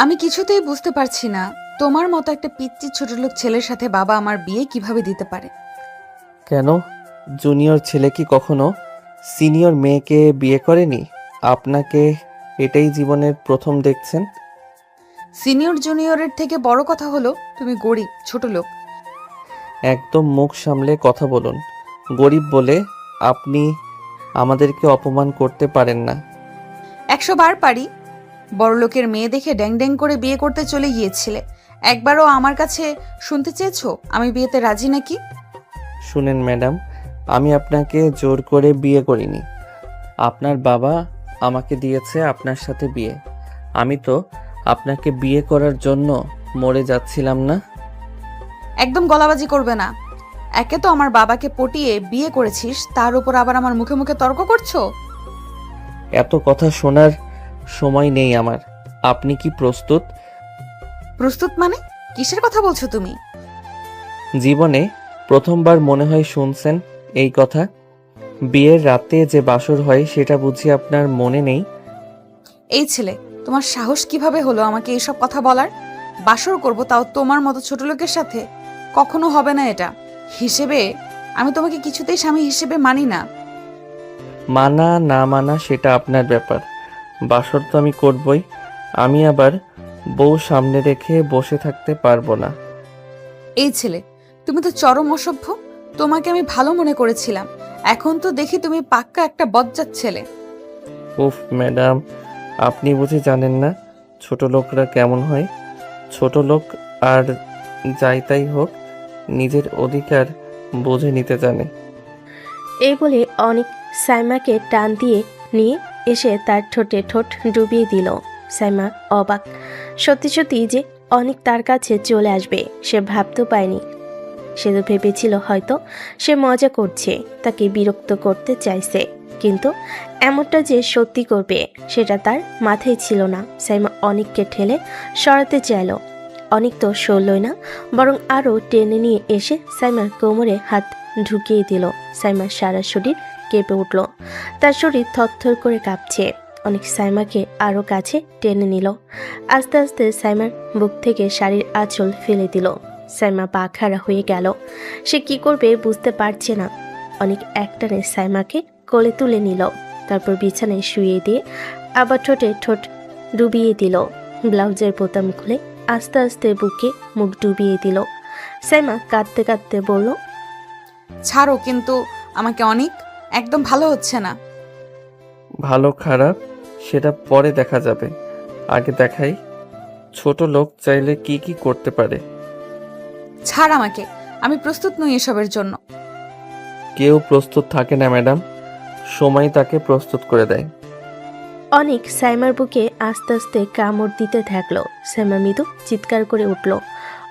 আমি কিছুতেই বুঝতে পারছি না তোমার মতো একটা পিচ্চি ছোটলোক ছেলের সাথে বাবা আমার বিয়ে কিভাবে দিতে পারে। কেন? জুনিয়র ছেলে কি কখনো সিনিয়র মেয়েকে বিয়ে করেনি? আপনাকে এটাই জীবনের প্রথম দেখছেন? সিনিয়র জুনিয়রের থেকে বড় কথা হলো তুমি গরিব ছোট লোক। একদম মুখ সামলে কথা বলুন। গরিব বলে আপনি আমাদেরকে অপমান করতে পারেন না। 100 বার পারি। বড়লোকের মেয়ে দেখে ড্যাং ড্যাং করে বিয়ে করতে চলে গিয়েছিলে, একবারও আমার কাছে শুনতে চেয়েছো আমি বিয়েতে রাজি নাকি? শুনেন ম্যাডাম, আমি আপনাকে জোর করে বিয়ে করিনি। আপনার বাবা আমাকে দিয়েছে আপনার সাথে বিয়ে। আমি তো আপনাকে বিয়ে করার জন্য মরে যাচ্ছিলাম না। একদম গলাবাজি করবে না। একে তো আমার বাবাকে পটিয়ে বিয়ে করেছিস, তার উপর আবার আমার মুখে মুখে তর্ক করছো। এত কথা শোনার সময় নেই আমার। আপনি কি প্রস্তুত? প্রস্তুত মানে? কিসের কথা বলছো তুমি? জীবনে প্রথমবার মনে হয় শুনছেন এই কথা। বিয়ের রাতে যে বাসর হয় সেটা বুঝি আপনার মনে নেই? এই ছেলে, তোমার সাহস কিভাবে হলো আমাকে এইসব কথা বলার? বাসর করব তাও তোমার মতো ছোট লোকের সাথে? কখনো হবে না এটা। হিসেবে আমি তোমাকে কিছুতেই স্বামী হিসেবে মানি না। মানা না মানা সেটা আপনার ব্যাপার। বাসর তো আমি করবই। আমি আবার বউ সামনে রেখে বসে থাকতে পারবো না। এই ছেলে, তুমি তো চরম অসভ্য। তোমাকে আমি ভালো মনে করেছিলাম, এখন তো দেখি তুমি পাক্কা একটা বজ্জাত ছেলে। উফ ম্যাডাম, আপনি বুঝি জানেন না ছোট লোকরা কেমন হয়? ছোট লোক আর যাই তাই হোক, নিজের অধিকার বুঝে নিতে জানে। এই বলে অনেক সাইমাকে টান দিয়ে নিয়ে এসে তার ঠোঁটে ঠোঁট ডুবিয়ে দিল। সাইমা অবাক। সত্যি সত্যি যে অনেক তার কাছে চলে আসবে সে ভাবতেও পায়নি। সে তো ভেবেছিল হয়তো সে মজা করছে, তাকে বিরক্ত করতে চাইছে, কিন্তু এমনটা যে সত্যি করবে সেটা তার মাথায় ছিল না। সাইমা অনেককে ঠেলে সরাতে চাইল। অনেক তো সরলই না, বরং আরও টেনে নিয়ে এসে সাইমার কোমরে হাত ঢুকিয়ে দিল। সাইমার সারা শরীর কেঁপে উঠল, তার শরীর থরথর করে কাঁপছে। অনেক সাইমাকে আরও কাছে টেনে নিল। আস্তে আস্তে সাইমার বুক থেকে শাড়ির আঁচল ফেলে দিল। সাইমা পা খাড়া হয়ে গেল। সে কি করবে বুঝতে পারছে না। অনেক একটানে সাইমাকে কোলে তুলে নিল, তারপর বিছানায় শুয়ে দিয়ে আবার ঠোঁটে ঠোঁট ডুবিয়ে দিল। ব্লাউজের বোতাম খুলে আস্তে আস্তে বুকে মুখ ডুবিয়ে দিল। সাইমা কাঁদতে কাঁদতে বলল, ছাড়ো কিন্তু আমাকে অনেক, একদম ভালো হচ্ছে না। ভালো খারাপ সেটা পরে দেখা যাবে, আগে দেখাই ছোট লোক চাইলে কি কি করতে পারে। ছাড় আমাকে, আমি প্রস্তুত নই এসবের জন্য। কেউ প্রস্তুত থাকে না ম্যাডাম, সময় তাকে প্রস্তুত করে দেয়। অনেক সাইমার বুকে আস্তে আস্তে কামড় দিতে থাকলো। সাইমা মৃদু চিৎকার করে উঠল।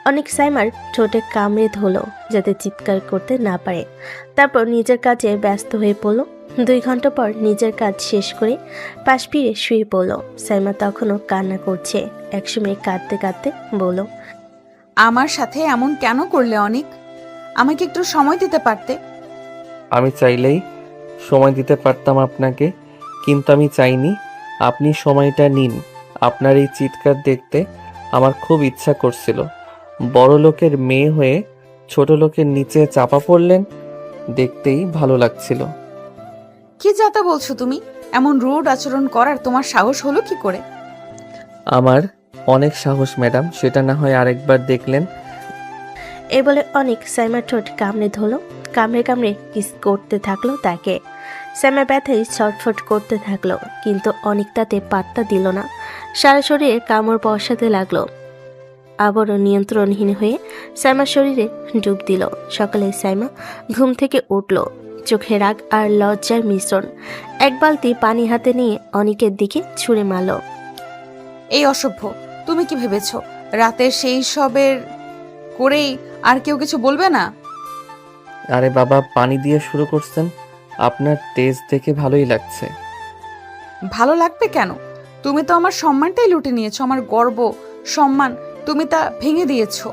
অনেক সাইমার ঠোঁটে কামড়ে ধরল যাতে চিৎকার করতে না পারে। তারপর নিজের কাজে ব্যস্ত হয়ে পড়ল। 2 ঘন্টা পর নিজের কাজ শেষ করে পাশ ফিরে শুয়ে পড়ল। সাইমা তখনও কান্না করছে। একসময় কাঁদতে কাঁদতে বলল, আমার সাথে এমন কেন করলে অনেক? আমাকে একটু সময় দিতে পারতে। আমি চাইলেই সময় দিতে পারতাম আপনাকে, কিন্তু আমি চাইনি। আপনি সময়টা নিন। আপনার এই চিৎকার দেখতে আমার খুব ইচ্ছা করছিল। বড় লোকের মেয়ে হয়ে ছোট লোকের নিচে চাপা পড়লেন, দেখতেই ভালো লাগছিল। কি যাতা বলছো তুমি? এমন রুড আচরণ করার তোমার সাহস হলো কি করে? আমার অনেক সাহস ম্যাডাম, সেটা না হয় আরেকবার দেখলেন। এ বলে অনেক সাইমার ঠোঁট কামড়ে ধরল। কামড়ে কামড়ে কিস করতে থাকলো তাকে। সাইমা ব্যথায় ছটফট করতে থাকলো, কিন্তু অনেক তাতে পাত্তা দিল না। সারা শরীরে কামড় বসাতে লাগলো। আবারও নিয়ন্ত্রণহীন হয়ে সাইমার শরীরে ডুব দিল। সকালে সাইমা ঘুম থেকে উঠল, চোখে রাগ আর লজ্জার মিশ্রণ। 1 বালতি পানি হাতে নিয়ে অনেকের দিকে ছুঁড়ে মারল। এই অসভ্য, তুমি কি ভেবেছো রাতে সেই সবের করেই আর কেউ কিছু বলবে না? আরে বাবা, পানি দিয়ে শুরু করছেন? আপনার তেজ দেখে ভালোই লাগছে। ভালো লাগবে কেন? তুমি তো আমার সম্মানটাই লুটে নিয়েছো, আমার গর্ব সম্মান তুমি তা ভেঙে দিয়েছো।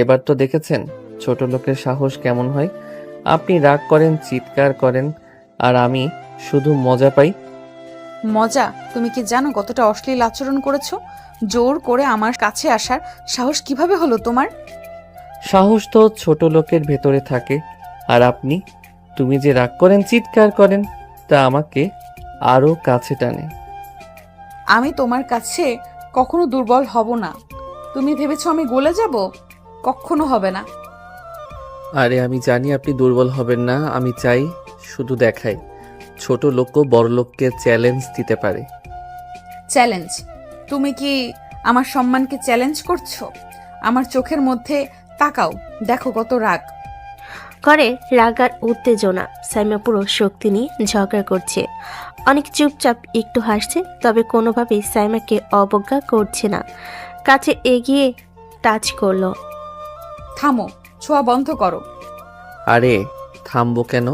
এবার তো দেখেছেন ছোট লোকের সাহস কেমন হয়। আপনি রাগ করেন, চিৎকার করেন, আর আমি শুধু মজা পাই। মজা? তুমি কি জানো কতটা অশ্লীল আচরণ করেছো? জোর করে আমার কাছে আসার সাহস কিভাবে হলো তোমার? সাহস তো ছোট লোকের ভেতরে থাকে। আর আপনি, তুমি যে রাগ করেন, চিৎকার করেন, তা আমাকে আরো কাছে টানে। আমি তোমার কাছে কখনো দুর্বল হব না। তুমি ভেবেছো আমি গলে যাব? কখনো হবে না। আরে আমি জানি আপনি দুর্বল হবেন না, আমি চাই শুধু দেখাই ছোট লোকও বড় লোককে চ্যালেঞ্জ দিতে পারে। চ্যালেঞ্জ? তুমি কি আমার সম্মানকে চ্যালেঞ্জ করছো? আমার চোখের মধ্যে তাকাও, দেখো কত রাগ। করে রাগ আর উত্তেজনা। সাইমা পুরো শক্তি নিয়ে ঝগড়া করছে। অনেক চুপচাপ একটু হাসছে, তবে কোনোভাবেই সাইমাকে অবজ্ঞা করছে না। কাছে এগিয়ে টাচ করলো। থামো, ছোঁয়া বন্ধ করো। আরে থামবো কেন?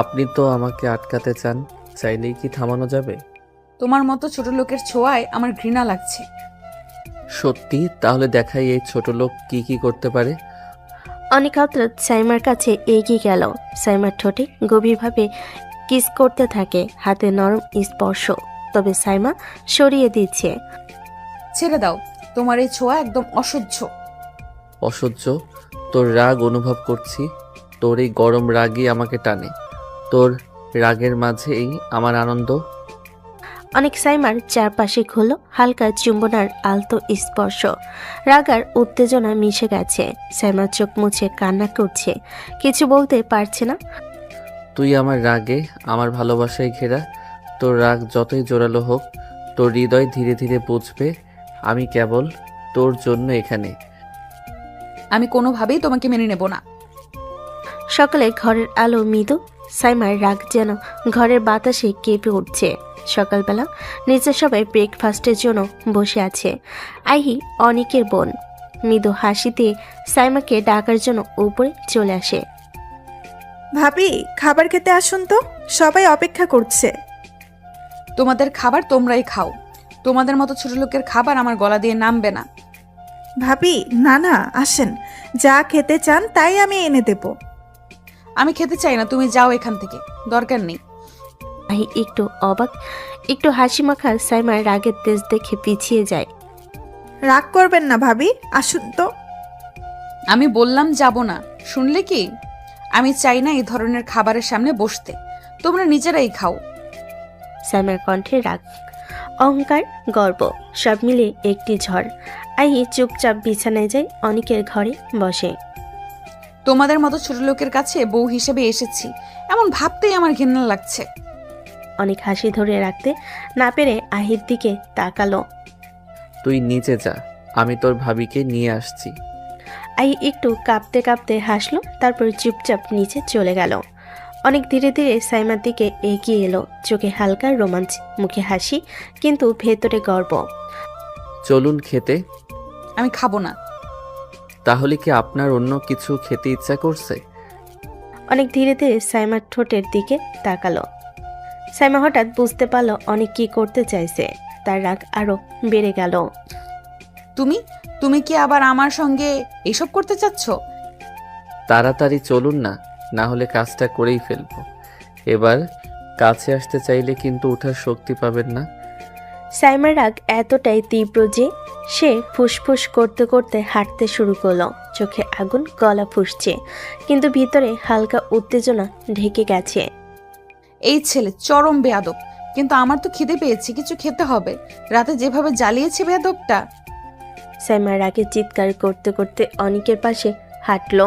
আপনি তো আমাকে আটকাতে চান, চাইলেই কি থামানো যাবে? তোমার মতো ছোট লোকের ছোঁয়ায় আমার ঘৃণা লাগছে। সত্যি? তাহলে দেখাই এই ছোট লোক কি কি করতে পারে। অনেক হঠাৎ সাইমার কাছে এগিয়ে গেল। সাইমার ঠোঁটে গভীরভাবে কিস করতে থাকে, হাতে নরম স্পর্শ। তবে সাইমা সরিয়ে দিচ্ছে। ছেড়ে দাও, তোমার এই ছোঁয়া একদম অসহ্য। অসহ্য? তোর রাগ অনুভব করছি, তোর এই গরম রাগই আমাকে টানে, তোর রাগের মাঝেই আমার আনন্দ। অনেক সাইমার চারপাশে ঘুরল, হালকা চুম্বনার আলতো স্পর্শ। রাগ আর উত্তেজনা মিশে গেছে। সাইমার চোখ মুছে কান্না করছে, কিছু বলতে পারছে না। তুই আমার রাগে, আমার ভালোবাসায় ঘেরা। তোর রাগ যতই জোরালো হোক, তোর হৃদয় ধীরে ধীরে বুঝবে আমি কেবল তোর জন্য এখানে। আমি কোনোভাবেই তোমাকে মেনে নেব না। সকালে ঘরের আলো মৃদু, সাইমার রাগ যেন ঘরের বাতাসে কেঁপে উঠছে। সকালবেলা নিচে সবাই ব্রেকফাস্টের জন্য বসে আছে। আইহি অনিকের বোন মৃদু হাসিতে সাইমাকে ডাকার জন্য উপরে চলে আসে। ভাবি, খাবার খেতে আসুন তো, সবাই অপেক্ষা করছে। তোমাদের খাবার তোমরাই খাও। তোমাদের মতো ছোট লোকের খাবার আমার গলা দিয়ে নামবে না। ভাবি, না না, আসেন, যা খেতে চান তাই আমি এনে দেব। আমি খেতে চাই না, তুমি যাও এখান থেকে, দরকার নেই। আহি একটু অবাক, একটু হাসি মাখা সাইমার রাগের তেজ দেখে পিছিয়ে যায়। রাগ করবেন না ভাবি, আসুন তো। আমি বললাম যাব না, শুনলে কি? আমি চাই না এই ধরনের খাবারের সামনে বসতে। তোমরা নিজেরাই খাও। সাইমার কণ্ঠে রাগ, অহংকার, গর্ব সব মিলে একটি ঝড়। আহি চুপচাপ বিছানায় যায়, অনিকের ঘরে বসে। তোমাদের মতো ছোট লোকের কাছে বউ হিসেবে এসেছি, এমন ভাবতেই আমার ঘৃণা লাগছে। অনেক হাসি ধরে রাখতে না পেরে আহির দিকে তাকালো। তুই নিচে যা, আমি তোর ভাবিকে নিয়ে আসছি। আহি একটু কাঁপতে কাঁপতে হাসলো, তারপর চুপচাপ নিচে চলে গেল। অনেক ধীরে ধীরে সাইমার দিকে এগিয়ে এলো, চোখে হালকা রোমাঞ্চ, মুখে হাসি, কিন্তু ভেতরে গর্ব। চলুন খেতে। আমি খাবো না। তাহলে কি আপনার অন্য কিছু খেতে ইচ্ছা করছে? অনেক ধীরে ধীরে সাইমার ঠোঁটের দিকে তাকালো। সাইমা হঠাৎ বুঝতে পারলো অনেক কি করতে চাইছে। তার রাগ আরো বেড়ে গেল। তুমি তুমি কি আবার আমার সঙ্গে এসব করতে চাচ্ছ? তাড়াতাড়ি চলুন না, না হলে কাজটা করেই ফেলবো। এবার কাছে আসতে চাইলে কিন্তু ওঠার শক্তি পাবেন না। সাইমার রাগ এতটাই তীব্র যে সে ফুসফুস করতে করতে হাঁটতে শুরু করলো। চোখে আগুন, গলা ফুঁসছে, কিন্তু ভিতরে হালকা উত্তেজনা ঢেকে গেছে। এই ছেলে চরম বেয়াদব, কিন্তু আমার তো খিদে পেয়েছে, কিছু খেতে হবে। রাতে যেভাবে জ্বালিয়েছে বেয়াদবটা। সাইমার রাগে চিৎকার করতে করতে অনিকের পাশে হাঁটলো।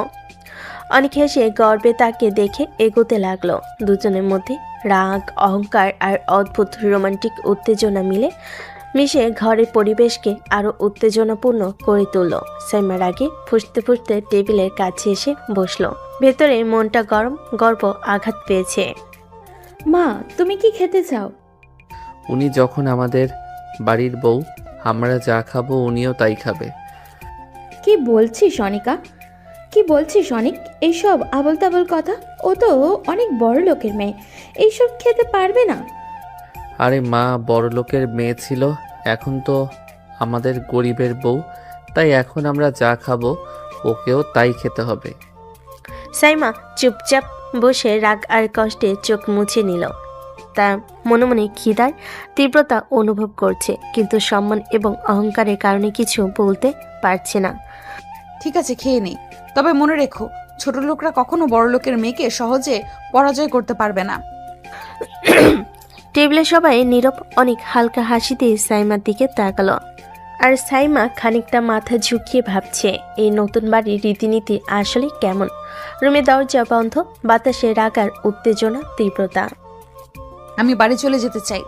অনেক হেসে গর্বে তাকে দেখে এগোতে লাগলো। দুজনের মধ্যে রাগ, অহংকার আর অদ্ভুত রোমান্টিক উত্তেজনা মিশে ঘরের পরিবেশকে আরো উত্তেজনাপূর্ণ করে তুলল। সাইমার রাগে ফুঁসতে ফুঁসতে টেবিলের কাছে এসে বসলো। ভেতরে মনটা গরম, গর্ব আঘাত পেয়েছে। মা, তুমি কি খেতে চাও? উনি যখন আমাদের বাড়ির বউ, আমরা যা খাবো উনিও তাই খাবে। কি বলছিস অনিকা? কি বলছিস অনিক? এইসব আবল তাবল কথা। ও তো অনেক বড় লোকের মেয়ে, এইসব খেতে পারবে না। আরে মা বড় লোকের মেয়ে ছিল, এখন তো আমাদের গরিবের বউ, তাই এখন আমরা যা খাবো ওকেও তাই খেতে হবে। সাইমা চুপচাপ বসে রাগ আর কষ্টে চোখ মুছে নিল। তার মনে মনে খিদার তীব্রতা অনুভব করছে, কিন্তু সম্মান এবং অহংকারের কারণে কিছু বলতে পারছে না। ঠিক আছে, খেয়ে নেই। তবে মনে রেখো, ছোট লোকরা কখনো বড় লোকের মেয়েকে সহজে পরাজয় করতে পারবে না। টেবিলে সবাই নীরব। অনেক হালকা হাসি দিয়ে সাইমার দিকে তাকালো, আর সাইমা খানিকটা মাথা ঝুঁকিয়ে ভাবছে এই নতুন বাড়ির রীতিনীতি আসলে কেমন। রুমে দরজা বন্ধ, বাতাসে রাগার উত্তেজনা তীব্রতা। আমি বাড়ি চলে যেতে চাই,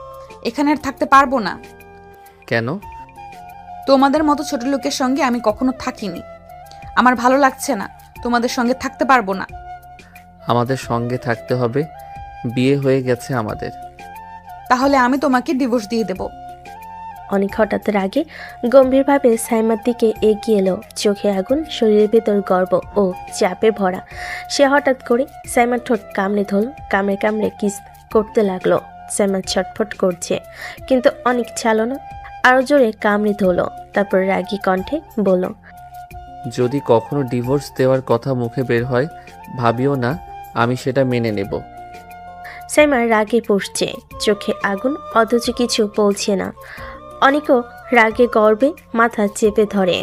এখানে আর থাকতে পারবো না। কেন? তোমাদের মতো ছোট লোকের সঙ্গে আমি কখনো থাকিনি, আমার ভালো লাগছে না, তোমাদের সঙ্গে থাকতে পারবো না। আমাদের সঙ্গে থাকতে হবে, বিয়ে হয়ে গেছে আমাদের। তাহলে আমি তোমাকে ডিভোর্স দিয়ে দেব। অনেক হঠাৎ রাগে গম্ভীরভাবে সাইমার দিকে এগিয়ে এলো, চোখে আগুন, শরীরের ভেতর গর্ব ও চাপে ভরা। সে হঠাৎ করে সাইমার ঠোঁট কামড়ে ধরল, কামড়ে কামড়ে কিস করতে লাগলো। সাইমা ছটফট করছে, কিন্তু অনেক চালনা আরো জোরে কামড়ে ধরলো। তারপর রাগী কণ্ঠে বলল, যদি কখনো ডিভোর্স দেওয়ার কথা মুখে বের হয়, ভাবিও না আমি সেটা মেনে নেব। সাইমা রাগে পড়ছে, চোখে আগুন, অথচ কিছু বলছে না। অনেকও রাগে গর্বে মাথা চেপে ধরে।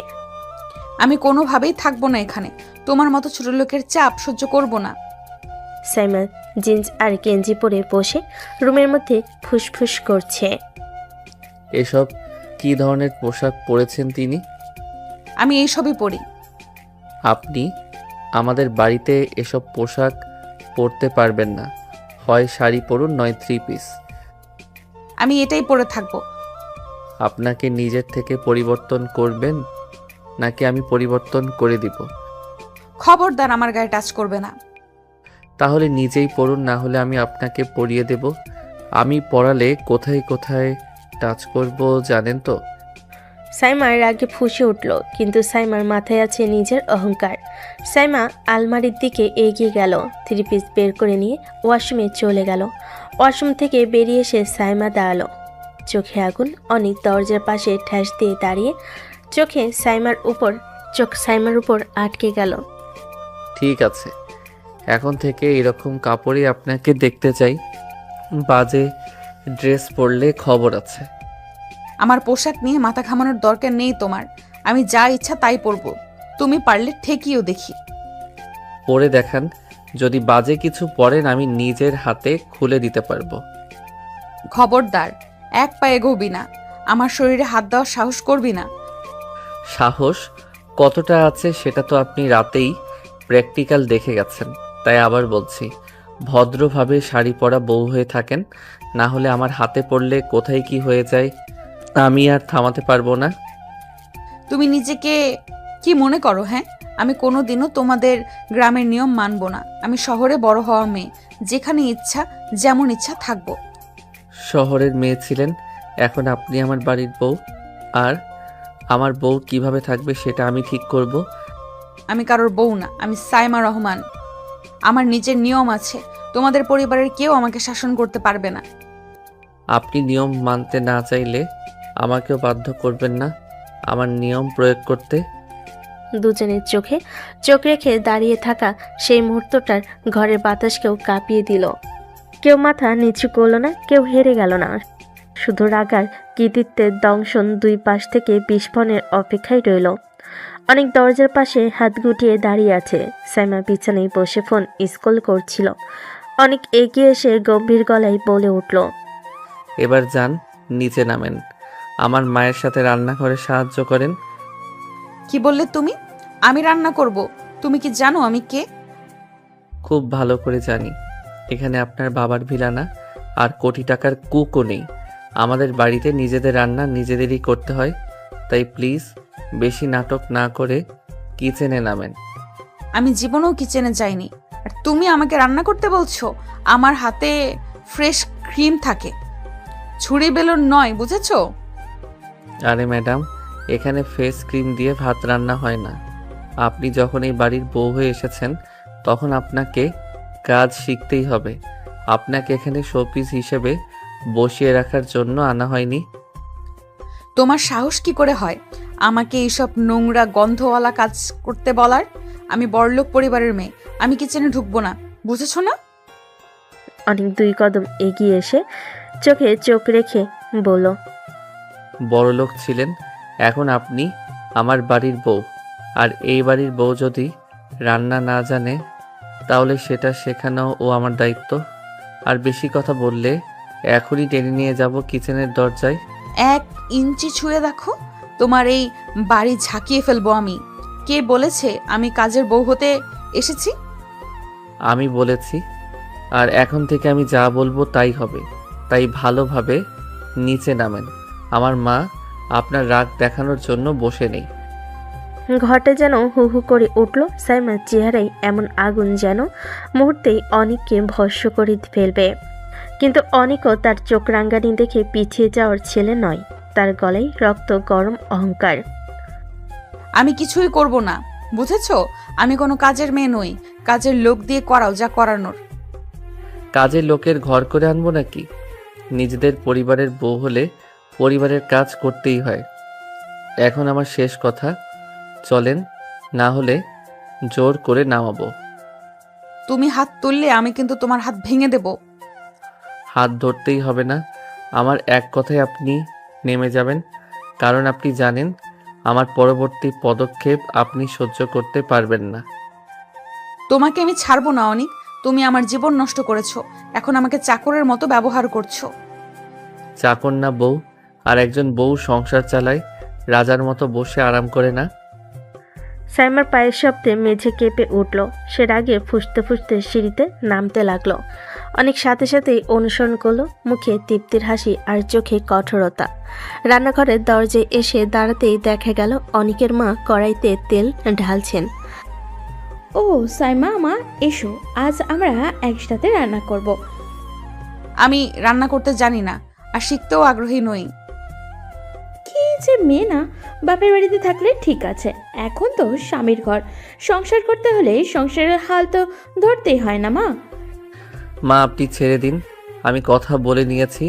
আমি কোনোভাবেই থাকবো না এখানে, তোমার মতো ছোট লোকের চাপ সহ্য করব না। সাইমা জিন্স আর গেঞ্জি পরে বসে রুমের মধ্যে ফুসফুস করছে। এসব কী ধরনের পোশাক পরেছেন তিনি? আমি এইসবই পরি। আপনি আমাদের বাড়িতে এসব পোশাক পরতে পারবেন না। হয় শাড়ি পরুন, নয় 3 পিস। আমি এটাই পরে থাকবো। আপনাকে নিজের থেকে পরিবর্তন করবেন নাকি আমি পরিবর্তন করে দিব? খবরদার আমার গায়ে টাচ করবে না। তাহলে নিজেই পড়ুন, না হলে আমি আপনাকে পরিয়ে দেব। আমি পড়ালে কোথায় কোথায় টাচ করব জানেন তো? সাইমার রাগে ফুঁসে উঠল, কিন্তু সাইমার মাথায় আছে নিজের অহংকার। সাইমা আলমারির দিকে এগিয়ে গেল, 3 পিস বের করে নিয়ে ওয়াশরুমে চলে গেল। ওয়াশরুম থেকে বেরিয়ে এসে সাইমা দাঁড়ালো, চোখে আগুন। অনেক দরজার পাশে ঠ্যাস দিয়ে দাঁড়িয়ে, চোখ সাইমার উপর আটকে গেল। ঠিক আছে, এখন থেকে এরকম কাপড়ই আপনাকে দেখতে চাই। বাজে ড্রেস পরলে খবর আছে। আমার পোশাক নিয়ে মাথা ঘামানোর দরকার নেই তোমার। আমি যা ইচ্ছা তাই পরবো, তুমি পারলে ঠেকিও দেখি। পরে দেখান, যদি বাজে কিছু পরেন আমি নিজের হাতে খুলে দিতে পারবো। খবরদার, এক পা এগোবি না, আমার শরীরে হাত দেওয়ার সাহস করবি না। সাহস কতটা আছে সেটা তো আপনি রাতেই প্র্যাকটিক্যাল দেখে গেছেন। তাই আবার বলছি, ভদ্রভাবে শাড়ি পরা বউ হয়ে থাকেন, না হলে আমার হাতে পড়লে কোথায় কি হয়ে যায় আমি আর থামাতে পারবো না। তুমি নিজেকে কি মনে করো? হ্যাঁ, আমি কোনোদিনও তোমাদের গ্রামের নিয়ম মানব না। আমি শহরে বড় হওয়া মেয়ে, যেখানে ইচ্ছা যেমন ইচ্ছা থাকবো। শহরের মেয়ে ছিলেন, এখন আপনি আমার বাড়ির বউ। আর আমার বউ কিভাবে থাকবে সেটা আমি ঠিক করব। আমি কারোর বউ না, আমি সাইমা রহমান। আমার নিজের নিয়ম আছে, তোমাদের পরিবারের কেউ আমাকে শাসন করতে পারবে না। আপনি নিয়ম মানতে না চাইলে আমাকেও বাধ্য করবেন না আমার নিয়ম প্রয়োগ করতে। দুজনের চোখে চোখ রেখে দাঁড়িয়ে থাকা সেই মুহূর্তটার ঘরের বাতাসকেও কাঁপিয়ে দিল। কেউ মাথা নিচু করল না, কেউ হেরে গেল না, শুধু রাগার কৃতিত্বের দংশন দুই পাশ থেকে বিস্ফোরণের অপেক্ষায় রইল। অনেক দরজার পাশে হাত গুটিয়ে দাঁড়িয়ে আছে। সাইমা বিছানায় বসে ফোন স্ক্রল করছিল। অনেক এগিয়ে এসে গম্ভীর গলায় বলে উঠল, এবার যান, নিচে নামেন, আমার মায়ের সাথে রান্নাঘরে সাহায্য করেন। কি বললে তুমি? আমি রান্না করব? তুমি কি জানো আমি কে? খুব ভালো করে জানি। এখানে আপনার বাবার ভিলা না, আর কোটি টাকার কুকও নেই। আমাদের বাড়িতে নিজেদের রান্না নিজেদেরই করতে হয়। তাই প্লিজ বেশি নাটক না করে কিচেনে নামেন। আমি জীবনেও কিচেনে যাইনি, আর তুমি আমাকে রান্না করতে বলছো? আমার হাতে ফ্রেশ ক্রিম থাকে, ছুরি বেলুন নয়, বুঝেছো? আরে ম্যাডাম, এখানে ফেস ক্রিম দিয়ে ভাত রান্না হয় না। আপনি যখন এই বাড়ির বউ হয়ে এসেছেন তখন আপনাকে কাজ শিখতেই হবে। আপনাকে এখানে শোপিস হিসেবে বসিয়ে রাখার জন্য আনা হয়নি। তোমার সাহস কি করে হয় আমাকে এইসব নোংরা গন্ধওয়ালা কাজ করতে বলার? আমি বড়লোক পরিবারের মেয়ে, আমি কিচেনে ঢুকবো না, বুঝেছো না? অনেক 2 কদম এগিয়ে এসে চোখে চোখ রেখে বলল, বড়লোক ছিলেন, এখন আপনি আমার বাড়ির বউ। আর এই বাড়ির বউ যদি রান্না না জানে তাহলে সেটা শেখানো ও আমার দায়িত্ব। আর বেশি কথা বললে এখনই টেনে নিয়ে যাব কিচেনের দরজায়। 1 ইঞ্চি ছুঁয়ে দেখো, তোমার এই বাড়ি ঝাঁকিয়ে ফেলবো আমি। কে বলেছে আমি কাজের বউ হতে এসেছি? আমি বলেছি, আর এখন থেকে আমি যা বলবো তাই হবে। তাই ভালোভাবে নিচে নামেন। আমার মা আপনার রাগ দেখানোর জন্য বসে নেই। ঘটে যেন হু হু করে উঠল। সাইমার চেহারায় এমন আগুন যেন মুহূর্তেই অনেককে ভস্ম করে ফেলবে। কিন্তু অনেকও তার চোখ রাঙ্গানি দেখে পিছিয়ে যাওয়ার ছেলে নয়। তার গলায় রক্ত গরম অহংকার। আমি কিছুই করব না, বুঝেছো? আমি কোনো কাজের মেয়ে নই। কাজের লোক দিয়ে করাও যা করানোর। কাজের লোকের ঘর করে আনবো নাকি? নিজেদের পরিবারের বউ হলে পরিবারের কাজ করতেই হয়। এখন আমার শেষ কথা, চলেন, না হলে জোর করে নামাবো। তুমি হাত তুললে আমি কিন্তু তোমার হাত ভেঙে দেব। হাত ধরতেই হবে না, আমার এক কথায় আপনি নেমে যাবেন। কারণ আপনি জানেন আমার পরবর্তী পদক্ষেপ আপনি সহ্য করতে পারবেন না। তোমাকে আমি ছাড়বো না অনিক। তুমি আমার জীবন নষ্ট করেছো, এখন আমাকে চাকরের মতো ব্যবহার করছো। চাকর না বউ, আর একজন বউ সংসার চালায়, রাজার মতো বসে আরাম করে না। সাইমার পায়ের শব্দে মেঝে কেঁপে উঠল। সে রাগে ফুঁসতে ফুঁসতে সিঁড়িতে নামতে লাগলো। অনেক সাথে সাথেই অনুসরণ করলো, মুখে তৃপ্তির হাসি আর চোখে কঠোরতা। রান্নাঘরের দরজায় এসে দাঁড়াতেই দেখা গেল অনিকের মা কড়াইতে তেল ঢালছেন। ও সাইমা মা, এসো, আজ আমরা একসাথে রান্না করব। আমি রান্না করতে জানি না, আর শিখতেও আগ্রহী নই। কি যে মেয়ে না, বাপের বাড়িতে থাকলে ঠিক আছে, এখন তো স্বামীর ঘর, সংসার করতে হলে সংসারের হাল তো ধরতেই হয় না মা। মা আপনি ছেড়ে দিন, আমি কথা বলে নিয়েছি।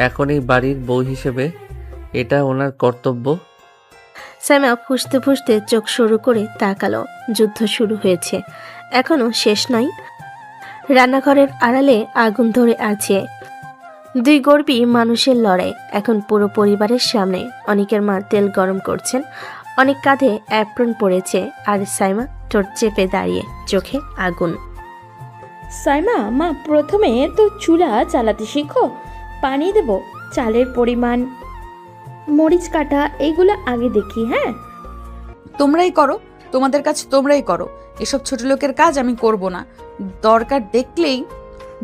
এখন এই বাড়ির বউ হিসেবে এটা ওনার কর্তব্য। সাইমা ফুঁসতে ফুঁসতে চোখ শুরু করে তাকালো। যুদ্ধ শুরু হয়েছে, এখনো শেষ নয়। রান্নাঘরের আড়ালে আগুন ধরে আছে। 2 গর্বী মানুষের লড়াই এখন পুরো পরিবারের সামনে। অনেকের মা তেল গরম করছেন, অনেক কাঁধে অ্যাপ্রন পড়েছে, আর সাইমা ঠোঁট চেপে দাঁড়িয়ে, চোখে আগুন। সাইমা মা, প্রথমে তো চুলা চালাতে শিখো। পানি দেব, চালের পরিমাণ, মরিচ কাটা, এইগুলো আগে দেখি। হ্যাঁ, তোমরাই করো, তোমাদের কাজ তোমরাই করো। এসব ছোট লোকের কাজ আমি করব না।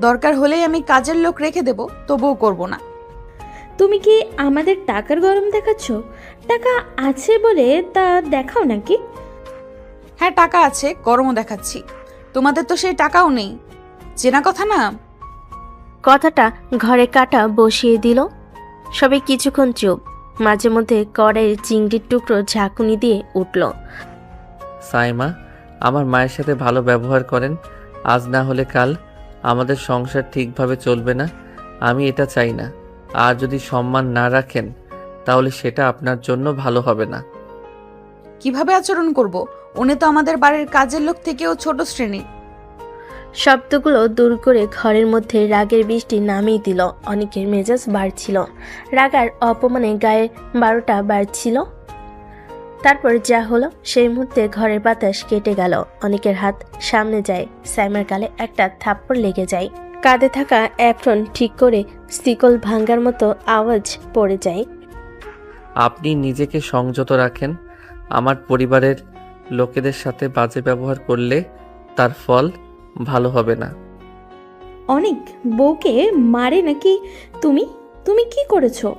দরকার হলেই আমি কাজের লোক রেখে দেব, তবুও করব না। তুমি কি আমাদের টাকার গরম দেখাচ্ছ? টাকা আছে বলে তা দেখাও নাকি? হ্যাঁ, টাকা আছে, গরমও দেখাচ্ছি। তোমাদের তো সেই টাকাও নেই, চেনা কথা না। কথাটা ঘরে কাটা বসিয়ে দিল। সবাই কিছুক্ষণ চুপ। মাঝে মধ্যে কড়াইয়ের চিংড়ির টুকরো ঝাঁকুনি দিয়ে উঠল। সাইমা, আমার মায়ের সাথে ভালো ব্যবহার করেন। আজ না হলে কাল আমাদের সংসার ঠিকভাবে চলবে না। আমি এটা চাই না। আর যদি সম্মান না রাখেন তাহলে সেটা আপনার জন্য ভালো হবে না। কিভাবে আচরণ করব? উনি তো আমাদের বাড়ির কাজের লোক থেকেও ছোট শ্রেণী। শব্দগুলো দূর করে ঘরের মধ্যে রাগের বৃষ্টি নামিয়ে দিল। অনেকের মেজাজ বাড়ছিল, রাগার অপমানে গায়ে 12টা বাড়ছিল। তারপর যা হলো সেই মুহূর্তে ঘরের বাতাস কেটে গেল। অনেকের হাত সামনে যায়, সাইমার গালে একটা থাপ্পড় লেগে যায়। কাঁধে থাকা অ্যাপ্রন ঠিক করে শিকল ভাঙ্গার মতো আওয়াজ পড়ে যায়। আপনি নিজেকে সংযত রাখেন। আমার পরিবারের লোকেদের সাথে বাজে ব্যবহার করলে তার ফল ভালো হবে না। অনেক বউকে মারে নাকি? তুমি তুমি কি করেছো?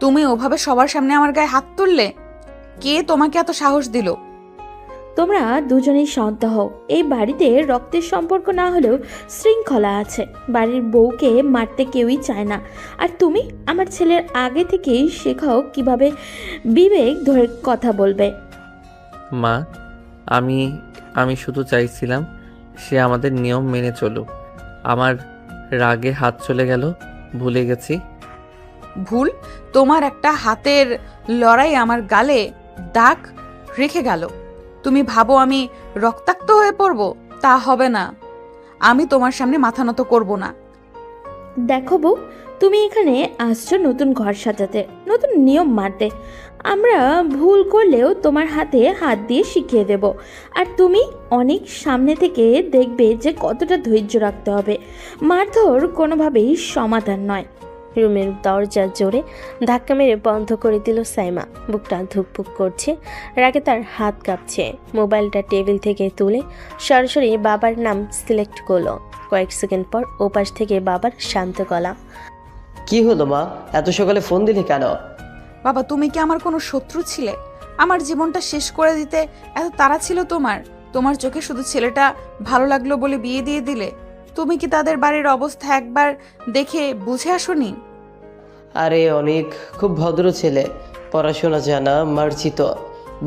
তুমি ওভাবে সবার সামনে আমার গায়ে হাত তুললে? কে তোমাকে এত সাহস দিল? তোমরা দুজনেই শান্ত হও। এই বাড়িতে রক্তের সম্পর্ক না হলেও শৃঙ্খলা আছে। বাড়ির বউকে মারতে কেউই চায় না। আর তুমি আমার ছেলের আগে থেকেই শেখাও কিভাবে বিবেক ধরে কথা বলবে। মা, আমি শুধু চাইছিলাম সে আমাদের নিয়ম মেনে চলুক। আমার রাগে হাত চলে গেল, ভুলে গেছি। ভুল? তোমার একটা হাতের লড়াই আমার গালে দাগ রেখে গেল। তুমি ভাবো আমি রক্তাক্ত হয়ে পড়ব? তা হবে না। আমি তোমার সামনে মাথা নত করব না। দেখো বউ, তুমি এখানে আসছো নতুন ঘর সাজাতে, নতুন নিয়ম মানতে। আমরা ভুল করলেও তোমার হাতে হাত দিয়ে শিখিয়ে দেব। আর তুমি অনেক সামনে থেকে দেখবে যে কতটা ধৈর্য রাখতে হবে। মারধর কোনোভাবেই সমাধান নয়। রুমের দরজা জোরে ধাক্কা মেরে বন্ধ করে দিল সাইমা। বুকটা ধুকপুক করছে, রাগে তার হাত কাঁপছে। মোবাইলটা টেবিল থেকে তুলে সরাসরি বাবার নাম সিলেক্ট করলো। কয়েক সেকেন্ড পর ওপাশ থেকে বাবার শান্ত গলা। কি হলো মা, এত সকালে ফোন দিলে কেন? বাবা, তুমি কি আমার কোনো শত্রু ছিলে? আমার জীবনটা শেষ করে দিতে এত তাড়া ছিল তোমার? তোমার চোখে শুধু ছেলেটা ভালো লাগলো বলে বিয়ে দিয়ে দিলে? তুমি কি তাদের বাড়ির অবস্থা একবার দেখে বুঝে আসোনি? আরে অনেক খুব ভদ্র ছেলে, পড়াশোনা জানা, মার্জিত।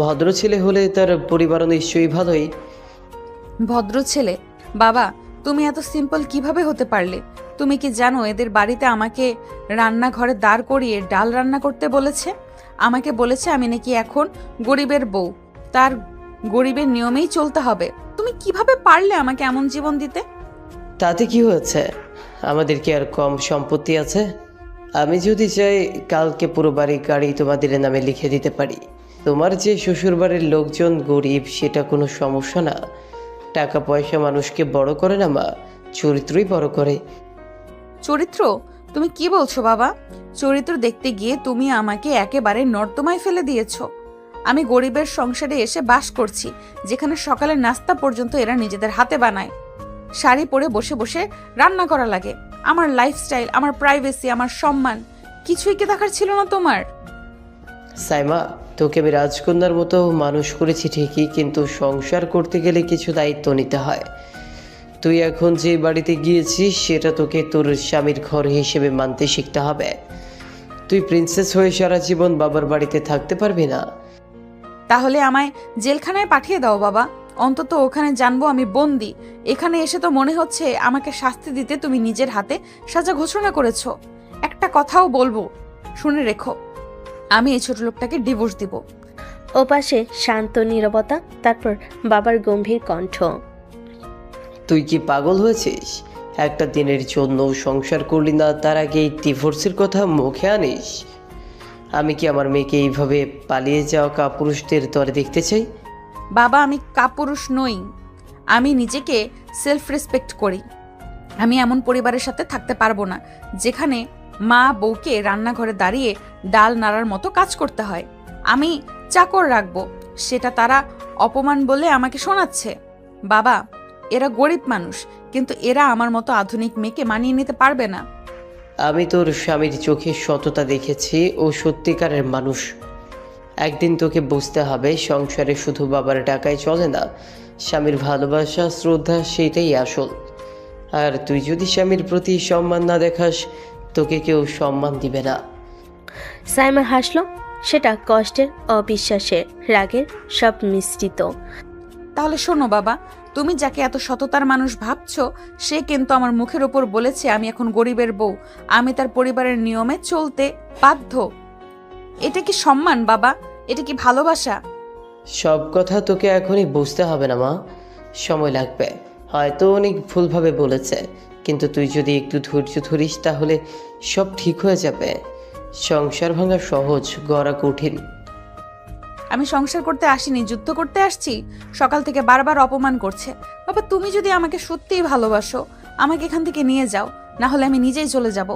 ভদ্র ছেলে হলে তার পরিবারও নিশ্চয়ই ভালোই। ভদ্র ছেলে? বাবা, তুমি এত সিম্পল কিভাবে হতে পারলে? তুমি কি জানো এদের বাড়িতে আমাকে রান্নাঘরে দাঁড় করিয়ে ডাল রান্না করতে বলেছে? আমাকে বলেছে আমি নাকি এখন গরিবের বউ, তার গরিবের নিয়মেই চলতে হবে। তুমি কিভাবে পারলে আমাকে এমন জীবন দিতে? তাতে কি হয়েছে? আমাদের কি আর কম সম্পত্তি আছে? আমি যদি চাই কালকে পুরো বাড়ি গাড়ি তোমাদের নামে লিখে দিতে পারি। তোমার যে শ্বশুরবাড়ির লোকজন গরিব সেটা কোনো সমস্যা না। টাকা পয়সা মানুষকে বড় করে না মা, চরিত্রই বড় করে। চরিত্র? তুমি কি বলছো বাবা? চরিত্র দেখতে গিয়ে তুমি আমাকে একেবারে নর্দমায় ফেলে দিয়েছো। আমি গরিবের সংসারে এসে বাস করছি, যেখানে সকালের নাস্তা পর্যন্ত এরা নিজেদের হাতে বানায়। শাড়ি পরে বসে বসে রান্না করা লাগে। আমার লাইফস্টাইল, আমার প্রাইভেসি, আমার সম্মান কিছুই কি দেখার ছিল না তোমার? সাইমা, তোকে আমি রাজকন্যার মতো মানুষ করেছি ঠিকই, কিন্তু সংসার করতে গেলে কিছু দায়িত্ব নিতে হয়। তুই এখন যে বাড়িতে গিয়েছিস সেটা তোকে তোর স্বামীর ঘর হিসেবে মানতে শিখতে হবে। তুই প্রিন্সেস হয়ে সারা জীবন বাবার বাড়িতে থাকতে পারবি না। তাহলে আমায় জেলখানায় পাঠিয়ে দাও বাবা, অন্তত ওখানে জানবো আমি বন্দি। এখানে এসে তো মনে হচ্ছে আমাকে শাস্তি দিতে তুমি নিজের হাতে সাজা ঘোষণা করেছো। একটা কথাও বলবো, শুনে রেখো, আমি এই ছোট লোকটাকে ডিভোর্স দিব। ওপাশে শান্ত নীরবতা, তারপর বাবার গম্ভীর কণ্ঠ। তুই কি পাগল হয়েছিস? একটা দিনের জন্য সংসার করলি না, তার আগে এই ডিভোর্সের কথা মুখে আনিস? আমি কি আমার মেয়েকে এইভাবে পালিয়ে যাওয়া কাপুরুষদের দরে দেখতে চাই? বাবা, আমি কাপুরুষ নই, আমি নিজেকে সেলফ রেসপেক্ট করি। আমি এমন পরিবারের সাথে থাকতে পারবো না যেখানে মা বউকে রান্নাঘরে দাঁড়িয়ে ডাল নাড়ার মতো কাজ করতে হয়। আমি চাকর রাখবো, সেটা তারা অপমান বলে আমাকে শোনাচ্ছে। বাবা, এরা গরিব মানুষ, কিন্তু এরা আমার মতো আধুনিক মেয়েকে মানিয়ে নিতে পারবে না। আমি তোর স্বামীর চোখে সততা দেখেছি, ও সত্যিকারের মানুষ। একদিন তোকে বুঝতে হবে সংসারে শুধু বাবার টাকায় চলে না, স্বামীর ভালোবাসা শ্রদ্ধা সেটাই আসল। আর তুই যদি স্বামীর প্রতি সম্মান না দেখাস, তোকে কেউ সম্মান দিবে না। সাইমা হাসলো, সেটা কষ্টের, অবিশ্বাসের, রাগের সব মিশ্রিত। তাহলে শোনো বাবা, তুমি যাকে এত সততার মানুষ ভাবছো, সে কিন্তু আমার মুখের ওপর বলেছে আমি এখন গরিবের বউ, আমি তার পরিবারের নিয়মে চলতে বাধ্য। এটা কি সম্মান বাবা? এটা কি ভালোবাসা? সব কথা তোকে এখনই বুঝতে হবে না মা, সময় লাগবে। হয়তো অনেক ভুলভাবে বলেছে, কিন্তু তুই যদি একটু ধৈর্য ধরিস তাহলে সব ঠিক হয়ে যাবে। সংসার ভাঙা সহজ, গড়া কঠিন। আমি সংসার করতে আসিনি, যুদ্ধ করতে আসছি। সকাল থেকে বারবার অপমান করছে। বাবা, তুমি যদি আমাকে সত্যিই ভালোবাসো, আমাকে এখান থেকে নিয়ে যাও, না হলে আমি নিজেই চলে যাব।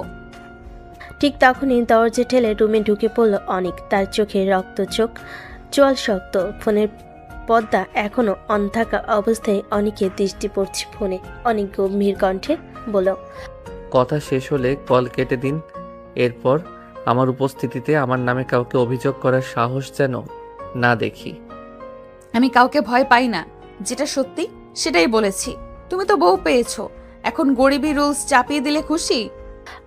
ঠিক তখনই দরজা ঠেলে রুমে ঢুকে পড়ল অনিক। তার চোখে রক্ত চোখ, চোয়াল শক্ত, ফোনের পর্দা এখনো অন থাকা অবস্থায় অনিকের দৃষ্টি পড়ছে ফোনে। অনেক গম্ভীর কণ্ঠে বলল, কথা শেষ হলে কল কেটে দিন। এরপর আমার উপস্থিতিতে আমার নামে কাউকে অভিযোগ করার সাহস যেন না দেখি। আমি কাউকে ভয় পাই না, যেটা সত্যি সেটাই বলেছি। তুমি তো বউ পেয়েছো, এখন গরিবী রুলস চাপিয়ে দিলে খুশি?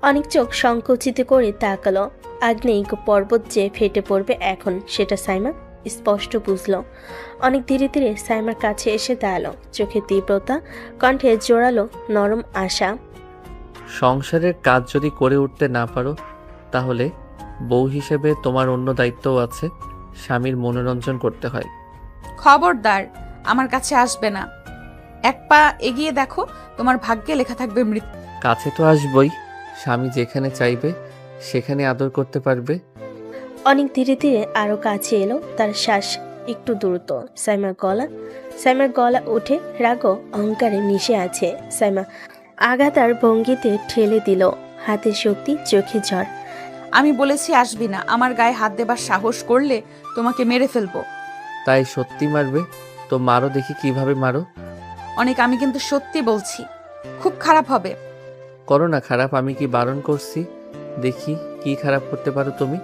অনেক চোখ সংকুচিত করে তাকালো। আগ্নেয়িক পর্বত যে ফেটে পড়বে এখন, সেটা সাইমা স্পষ্ট বুঝলো। অনেক ধীরে ধীরে সাইমার কাছে এসে দাঁড়ালো, চোখে তীব্রতা, কণ্ঠে জোরালো নরম আশা। সংসারের কাজ যদি করে উঠতে না পারো, তাহলে বউ হিসেবে তোমার অন্য দায়িত্বও আছে। স্বামীর মনোরঞ্জন করতে হয়। খবরদার আমার কাছে আসবে না। এক পা এগিয়ে দেখো, তোমার ভাগ্যে লেখা থাকবে মৃত্যু। কাছে তো আসবই, স্বামী যেখানে চাইবে সেখানে আদর করতে পারবে। অনেক ধীরে ধীরে আরো কাছে এলো, তার শ্বাস একটু দ্রুত। সাইমার গলা উঠে রাগ ও অহংকারে মিশে আছে। সাইমা আঘাতার ভঙ্গিতে ঠেলে দিল, হাতে শক্তি, চোখে ঝড়। আমি বলেছি আসবি না, আমার গায়ে হাত দেবার সাহস করলে তোমাকে মেরে ফেলবো। তাই সত্যি মারবে? তো মারো দেখি কিভাবে মারো। অনেক, আমি কিন্তু সত্যি বলছি, খুব খারাপ হবে। করো না খারাপ, আমি কি বারণ করছি? দেখি কি খারাপ করতে পারো তুমি।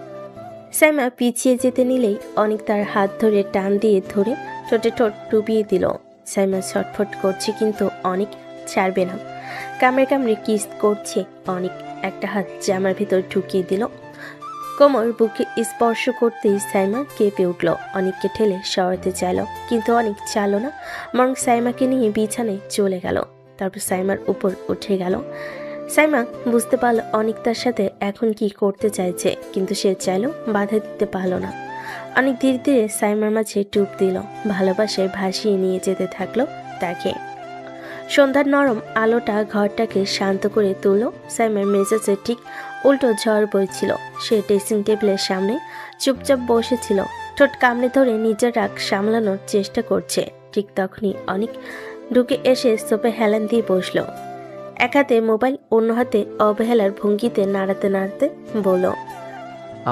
সাইমা পিছিয়ে যেতে নিলেই অনেক তার হাত ধরে টান দিয়ে ধরে ঠোঁটে ঠোঁট ডুবিয়ে দিল। সাইমা ছটফট করছে কিন্তু অনেক ছাড়বে না। কামড়ে কামড়ে কিস করছে অনেক। একটা হাত জামার ভিতর ঢুকিয়ে দিল, কোমর বুকে স্পর্শ করতেই সাইমা কেঁপে উঠল। অনেককে ঠেলে সরাতে চাইল কিন্তু অনেক চাইল না, বরং সাইমাকে নিয়ে বিছানায় চলে গেল। তারপর সাইমার উপর উঠে গেল। সাইমা বুঝতে পারল অনেক তার সাথে এখন কি করতে চাইছে, কিন্তু সে চাইলেও বাধা দিতে পারল না। অনেক ধীরে ধীরে সাইমার মাঝে ডুব দিল, ভালোবাসায় ভাসিয়ে নিয়ে যেতে থাকলো তাকে। সন্ধ্যার নরম আলোটা ঘরটাকে শান্ত করে তুলল। সাইমার মেজাজে ঠিক উল্টো ঝড় বইছিল। সে ড্রেসিং টেবিলের সামনে চুপচাপ বসেছিল, ঠোঁট কামড়ে ধরে নিজের রাগ সামলানোর চেষ্টা করছে। ঠিক তখনই অনেক ঢুকে এসে সোফে হেলান দিয়ে বসলো। এক হাতে মোবাইল, অন্য হাতে অবহেলার ভঙ্গিতে নাড়াতে নাড়াতে বলল,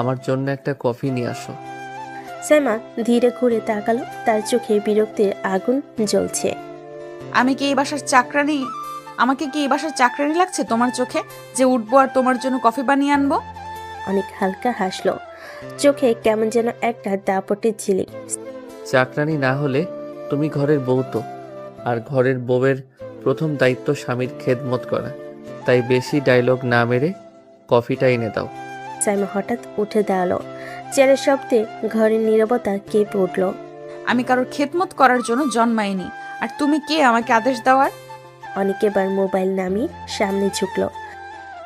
আমার জন্য একটা কফি নিয়ে আসো। সাইমা ধীরে ঘুরে তাকালো, তার চোখে বিরক্তির আগুন জ্বলছে। আমি কি এই বাসার চাকরানি? আমাকে কি এই বাসার চাকরানি লাগছে তোমার চোখে, যে উঠবো আর তোমার জন্য কফি বানিয়ে আনবো? অনেক হালকা হাসলো, চোখে কেমন যেন একটা দাপটের ঝিলিক। চাকরানি না হলে তুমি ঘরের বউ তো, আর ঘরের বউয়ের প্রথম দায়িত্ব স্বামীর খেদমত করা। তাই বেশি ডায়লগ না মেরে কফিটা এনে দাও। সাইমা হঠাৎ উঠে দাঁড়ালো, চেয়ারের শব্দে ঘরের নীরবতা কেঁপে উঠল। আমি কারোর খেদমত করার জন্য জন্মাইনি, আর তুমি কে আমাকে আদেশ দেওয়ার? অনেক এবার মোবাইল নামিয়ে সামনে ঝুঁকল,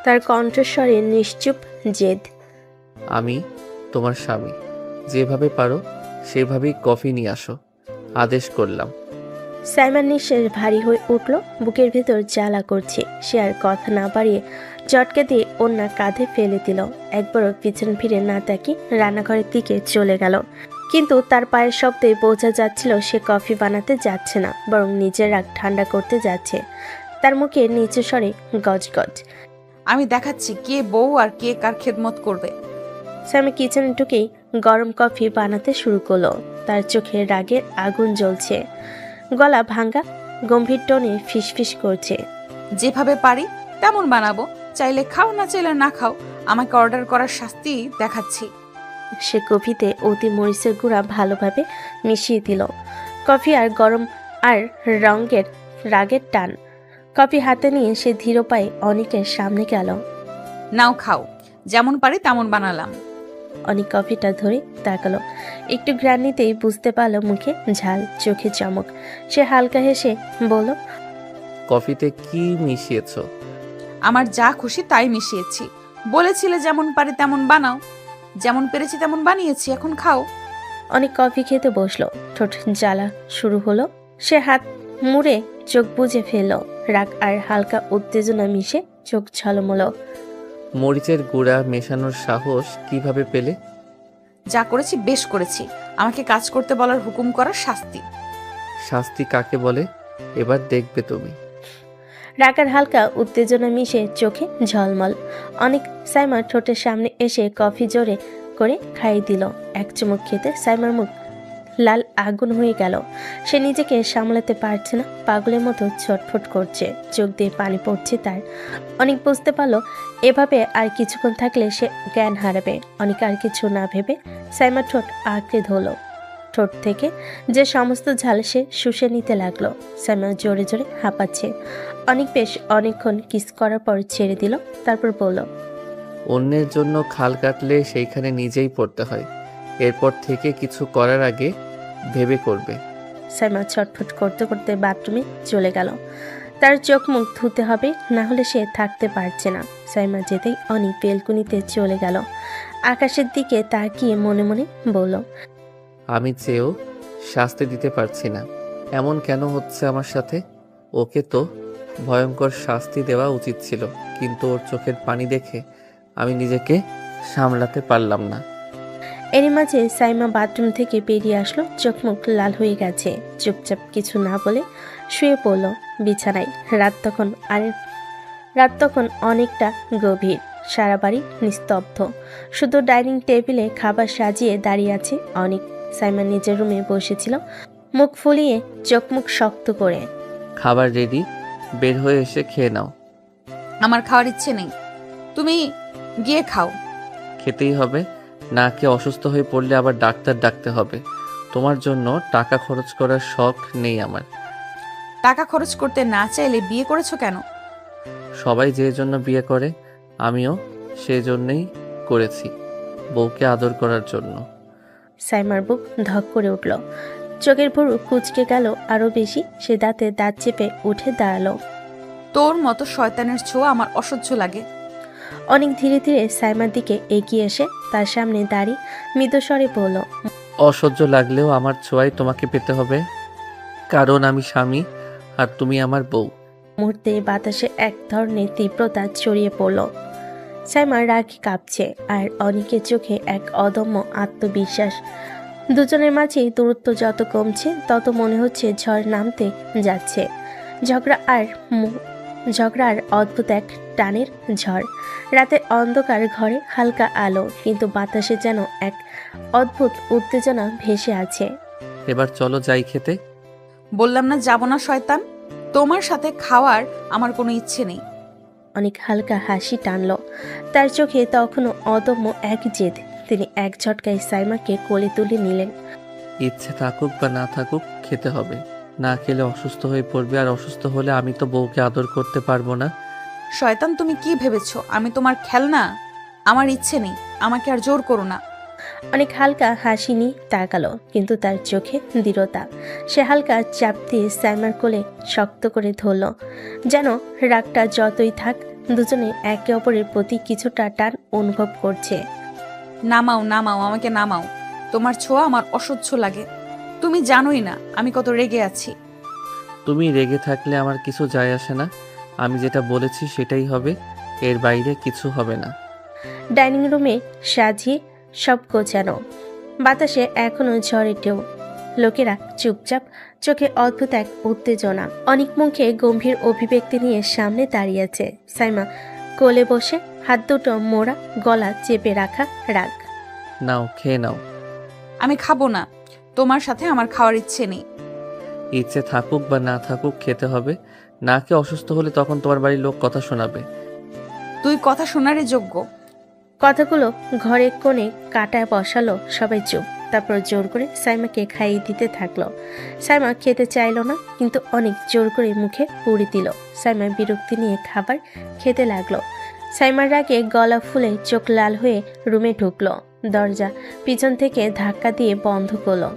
তার কণ্ঠস্বরে নিশ্চুপ জেদ। আমি তোমার স্বামী, যেভাবে পারো সেভাবেই কফি নিয়ে আসো, আদেশ করলাম। সাইমার নিঃশ্বাস ভারী হয়ে উঠল, বুকের ভেতর জ্বালা করছে। সে আর কথা না বাড়িয়ে চটকে দিয়ে ওন্না কাঁধে ফেলে দিল। একবারও পিছন ফিরে না তাকিয়ে রান্নাঘরের দিকে চলে গেল। কিন্তু তার পায়ের শব্দে বোঝা যাচ্ছিল সে কফি বানাতে যাচ্ছে না, বরং নিজের রাগ ঠান্ডা করতে যাচ্ছে। তার মুখে নিচু স্বরে গজগজ। আমি দেখাচ্ছি কে বউ আর কে কার খেদমত করবে। সামি কিচেনে ঢুকেই গরম কফি বানাতে শুরু করলো। তার চোখে রাগের আগুন জ্বলছে, গলা ভাঙ্গা গম্ভীর টোনে ফিসফিস করছে। যেভাবে পারি তেমন বানাবো, চাইলে খাও না চাইলে না খাও, আমাকে অর্ডার করার শাস্তি দেখাচ্ছি। সে কফিতে অতি মরিচের গুঁড়া ভালোভাবে মিশিয়ে দিল। কফি আর গরম আর রঙের রাগের টান। কফি হাতে নিয়ে সে ধীর পায়ে অনেকের সামনে গেল। নাও খাও, যেমন পারি তেমন বানালাম। অনেক কফিটা ধরে তাকালো, একটু ঘ্রাণ নিতেই বুঝতে পারলো মুখে ঝাল, চোখে চমক। সে হালকা হেসে বলল, কফিতে কি মিশিয়েছো? আমার যা খুশি তাই মিশিয়েছি। বলেছিলে যেমন পারি তেমন বানাও, যেমন পেরেছি তেমন বানিয়েছি, এখন খাও। অনেক কফি খেতে বসলো, ঠোঁট জ্বালা শুরু হলো। সে হাত মুড়ে চোখ বুজে ফেলল, রাগ আর হালকা উত্তেজনা মিশে চোখ ঝলমলো। মরিচের গুঁড়া মেশানোর সাহস কিভাবে পেলে? যা করেছি বেশ করেছি, আমাকে কাজ করতে বলার হুকুম করার শাস্তি। শাস্তি কাকে বলে এবার দেখবে তুমি। রাগ আর হালকা উত্তেজনা মিশে চোখে ঝলমল। অনেক সাইমার ঠোঁটের সামনে এসে কফি জোরে করে খাইয়ে দিল। এক চুমুক খেতে সাইমার মুখ লাল আগুন হয়ে গেল। সে নিজেকে সামলাতে পারছে না, পাগলের মতো ছটফট করছে, চোখ দিয়ে পানি পড়ছে তার। অনেক বুঝতে পারলো এভাবে আর কিছুক্ষণ থাকলে সে জ্ঞান হারাবে। অনেক আর কিছু না ভেবে সাইমার ঠোঁট আঁকড়ে ধরল। ঠোঁট থেকে যে সমস্ত ঝাল সে শুষে নিতে লাগলো। সাইমা জোরে জোরে হাঁপাচ্ছে। অনেক বেশ অনেকক্ষণ কিস করার পর ছেড়ে দিল, তারপর বলল, অন্যের জন্য খাল কাটলে সেইখানে নিজেই পড়তে হয়। এরপর থেকে কিছু করার আগে ভেবে করবে। সাইমা ছটফট করতে করতে বাথরুমে চলে গেল। তার চোখ মুখ ধুতে হবে, না হলে সে থাকতে পারছে না। সাইমা যেতেই অনেক বেলকুনিতে চলে গেল। আকাশের দিকে তাকিয়ে মনে মনে বলল, আমি চেয়েও শাস্তি দিতে পারছি না, এমন কেন হচ্ছে আমার সাথে? ওকে তো ভয়ঙ্কর শাস্তি দেওয়া উচিত ছিল, কিন্তু ওর চোখের পানি দেখে আমি নিজেকে সামলাতে পারলাম না। এরই মাঝে সাইমা বাথরুম থেকে বেরিয়ে আসলো, চোখ মুখ লাল হয়ে গেছে। চুপচাপ কিছু না বলে শুয়ে পড়ল বিছানায়। রাত তখন অনেকটা গভীর, সারা বাড়ি নিস্তব্ধ, শুধু ডাইনিং টেবিলে খাবার সাজিয়ে দাঁড়িয়ে আছে অনেক। সাইমা নিজের রুমে বসেছিল, মুখ ফুলিয়ে চোখ মুখ শক্ত করে। খাবার রেডি, বের হয়ে এসে খেয়ে নাও। আমার খাওয়ার ইচ্ছে নেই, তুমি গিয়ে খাও। খেতেই হবে, না খেয়ে অসুস্থ হয়ে পড়লে আবার ডাক্তার ডাকতে হবে। তোমার জন্য টাকা খরচ করার শখ নেই আমার। টাকা খরচ করতে না চাইলে বিয়ে করেছো কেন? সবাই যে জন্য বিয়ে করে, আমিও সেই জন্যই করেছি, বউকে আদর করার জন্য। সাইমার বুক ধক করে উঠল, চোখের ভুরু কুঁচকে গেল আরো বেশি। সে দাঁতে দাঁত চেপে উঠে দাঁড়ালো। তোর মতো শয়তানের ছোঁয়া আমার অসহ্য লাগে। অনেক ধীরে ধীরে সাইমার দিকে এগিয়ে এসে তার সামনে দাঁড়িয়ে মৃদুস্বরে বলল, অসহ্য লাগলেও আমার ছোঁয়াই তোমাকে পেতে হবে, কারণ আমি স্বামী আর তুমি আমার বউ। মুহূর্তে বাতাসে এক ধরনের তীব্রতা ছড়িয়ে পড়ল। সাইমা রাগে কাঁপছে, আর অনেকের চোখে এক অদম্য আত্মবিশ্বাস। দুজনের মাঝে দূরত্ব যত কমছে তত মনে হচ্ছে ঝড় নামতে যাচ্ছে। ঝগড়া আর অদ্ভুত এক টানের ঝড়। রাতের অন্ধকার ঘরে হালকা আলো, কিন্তু বাতাসে যেন এক অদ্ভুত উত্তেজনা ভেসে আছে। এবার চলো যাই খেতে। বললাম না যাব না শয়তান, তোমার সাথে খাওয়ার আমার কোনো ইচ্ছে নেই। অনেক হালকা হাসি টানল, তার চোখে তখনও অদম্য এক জেদ। তিনি এক ঝটকায় সাইমাকে কোলে তুলে নিলেন। ইচ্ছে থাকুক বা না থাকুক খেতে হবে, না খেলে অসুস্থ হয়ে পড়বে, আর অসুস্থ হলে আমি তো বউকে আদর করতে পারবো না। শয়তান, তুমি কি ভেবেছো আমি তোমার খেলনা? আমার ইচ্ছে নেই, আমাকে আর জোর করো না। অনেক হালকা হাসি নিয়ে তাকালো, কিন্তু তার চোখে দৃঢ়তা। সে হালকা চাপ দিয়ে সাইমার কোলে শক্ত করে ধরল, যেন রাগটা যতই থাক দুজনে একে অপরের প্রতি কিছুটা টান অনুভব করছে। নামাও নামাও, আমাকে নামাও। তোমার ছোঁয়া আমার অসহ্য লাগে। তুমি জানোই না আমি কত রেগে আছি। তুমি রেগে থাকলে আমার কিছু যায় আসে না, আমি যেটা বলেছি সেটাই হবে, এর বাইরে কিছু হবে না। ডাইনিং রুমে সাজিয়ে সব গোছানো, বাতাসে এখনো ঝড়ে ঢেউ। লোকেরা চুপচাপ, চোখে অদ্ভুত এক উত্তেজনা। অনেক মুখে গম্ভীর অভিব্যক্তি নিয়ে সামনে দাঁড়িয়ে আছে। সাইমা কোলে বসে, হাত দুটো মোড়া, গলা চেপে রাখা রাগ। নাও, খেয়ে নাও। আমি খাবো না, তোমার সাথে আমার খাওয়ার ইচ্ছে নেই। ইচ্ছে থাকুক বা না থাকুক খেতে হবে, না খেয়ে অসুস্থ হলে তখন তোমার বাড়ির লোক কথা শোনাবে। তুই কথা শোনারই যোগ্য। কথাগুলো ঘরে কোণে কাটায় বসালো সবাই চুপ। তারপর জোর করে সাইমাকে খাইয়ে দিতে থাকলো। সাইমা খেতে চাইলো না, কিন্তু অনেক জোর করে মুখে পুরি দিল। সাইমা বিরক্তি নিয়ে খাবার খেতে লাগলো। সাইমার রাগে গলা ফুলে চোখ লাল হয়ে রুমে ঢুকলো। দরজা পিছন থেকে ধাক্কা দিয়ে বন্ধ করলো।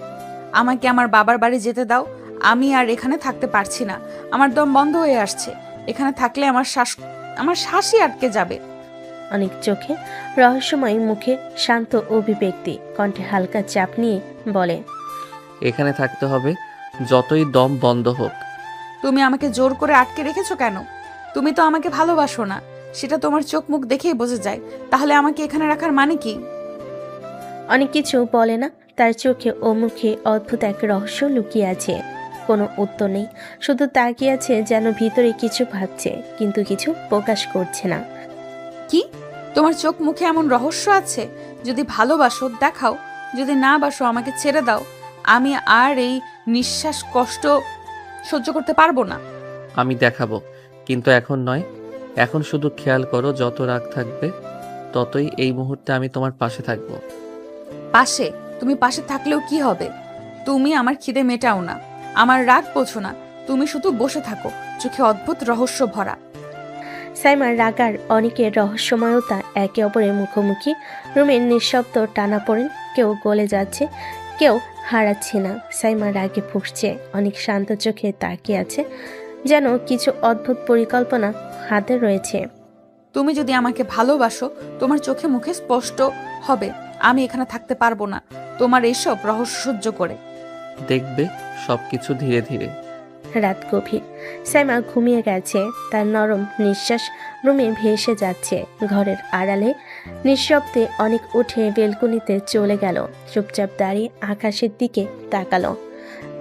আমাকে আমার বাবার বাড়ি যেতে দাও, আমি আর এখানে থাকতে পারছি না। আমার দম বন্ধ হয়ে আসছে, এখানে থাকলে আমার শ্বাসই আটকে যাবে। অনেক চোখে রহস্যময়, মুখে শান্ত অভিব্যক্তি, কণ্ঠে হালকা চাপ নিয়ে বলে, এখানে থাকতে হবে, যতই দম বন্ধ হোক। তুমি আমাকে জোর করে আটকে রেখেছো কেন? তুমি তো আমাকে ভালোবাসো না, সেটা তোমার চোখ মুখ দেখেই বোঝা যায়। তাহলে আমাকে এখানে রাখার মানে কি? অনেক কিছু বলে না, তার চোখে ও মুখে অদ্ভুত এক রহস্য লুকিয়ে আছে। কোনো উত্তর নেই, শুধু তাকিয়ে আছে, যেন ভিতরে কিছু ভাবছে কিন্তু কিছু প্রকাশ করছে না। কি? তোমার চোখ মুখে এমন রহস্য আছে? যদি ভালোবাসো দেখাও, যদি না বাসো আমাকে ছেড়ে দাও। আমি আর এই নিঃশ্বাস কষ্ট সহ্য করতে পারবো না। আমি দেখাবো, কিন্তু এখন নয়। এখন শুধু খেয়াল করো, যত রাগ থাকবে ততই এই মুহূর্তে আমি তোমার পাশে থাকবো। পাশে? তুমি পাশে থাকলেও কি হবে? তুমি আমার খিদে মেটাও না, আমার রাগ বোঝো না। তুমি শুধু বসে থাকো, চোখে অদ্ভুত রহস্য ভরা। সাইমার রাগার অনেকের রহস্যময়তা একে অপরের মুখোমুখি। রুমের নিঃশব্দ টানাপোড়েন, কেউ গলে যাচ্ছে, কেউ হারাচ্ছে না। সাইমার রাগে ফুঁসছে, অনেক শান্ত চোখে তাকিয়ে আছে, যেন কিছু অদ্ভুত পরিকল্পনা হাতে রয়েছে। তুমি যদি আমাকে ভালোবাসো, তোমার চোখে মুখে স্পষ্ট হবে আমি এখানে থাকতে পারবো না তোমার এইসব রহস্য সহ্য করে। দেখবে সবকিছু ধীরে ধীরে, রাত গভীর। সাইমা ঘুমিয়ে গেছে, তার নরম নিঃশ্বাস রুমে ভেসে যাচ্ছে। ঘরের আড়ালে নিঃশব্দে অনেক উঠে বেলকনিতে চলে গেল। চুপচাপ দাঁড়িয়ে আকাশের দিকে তাকালো।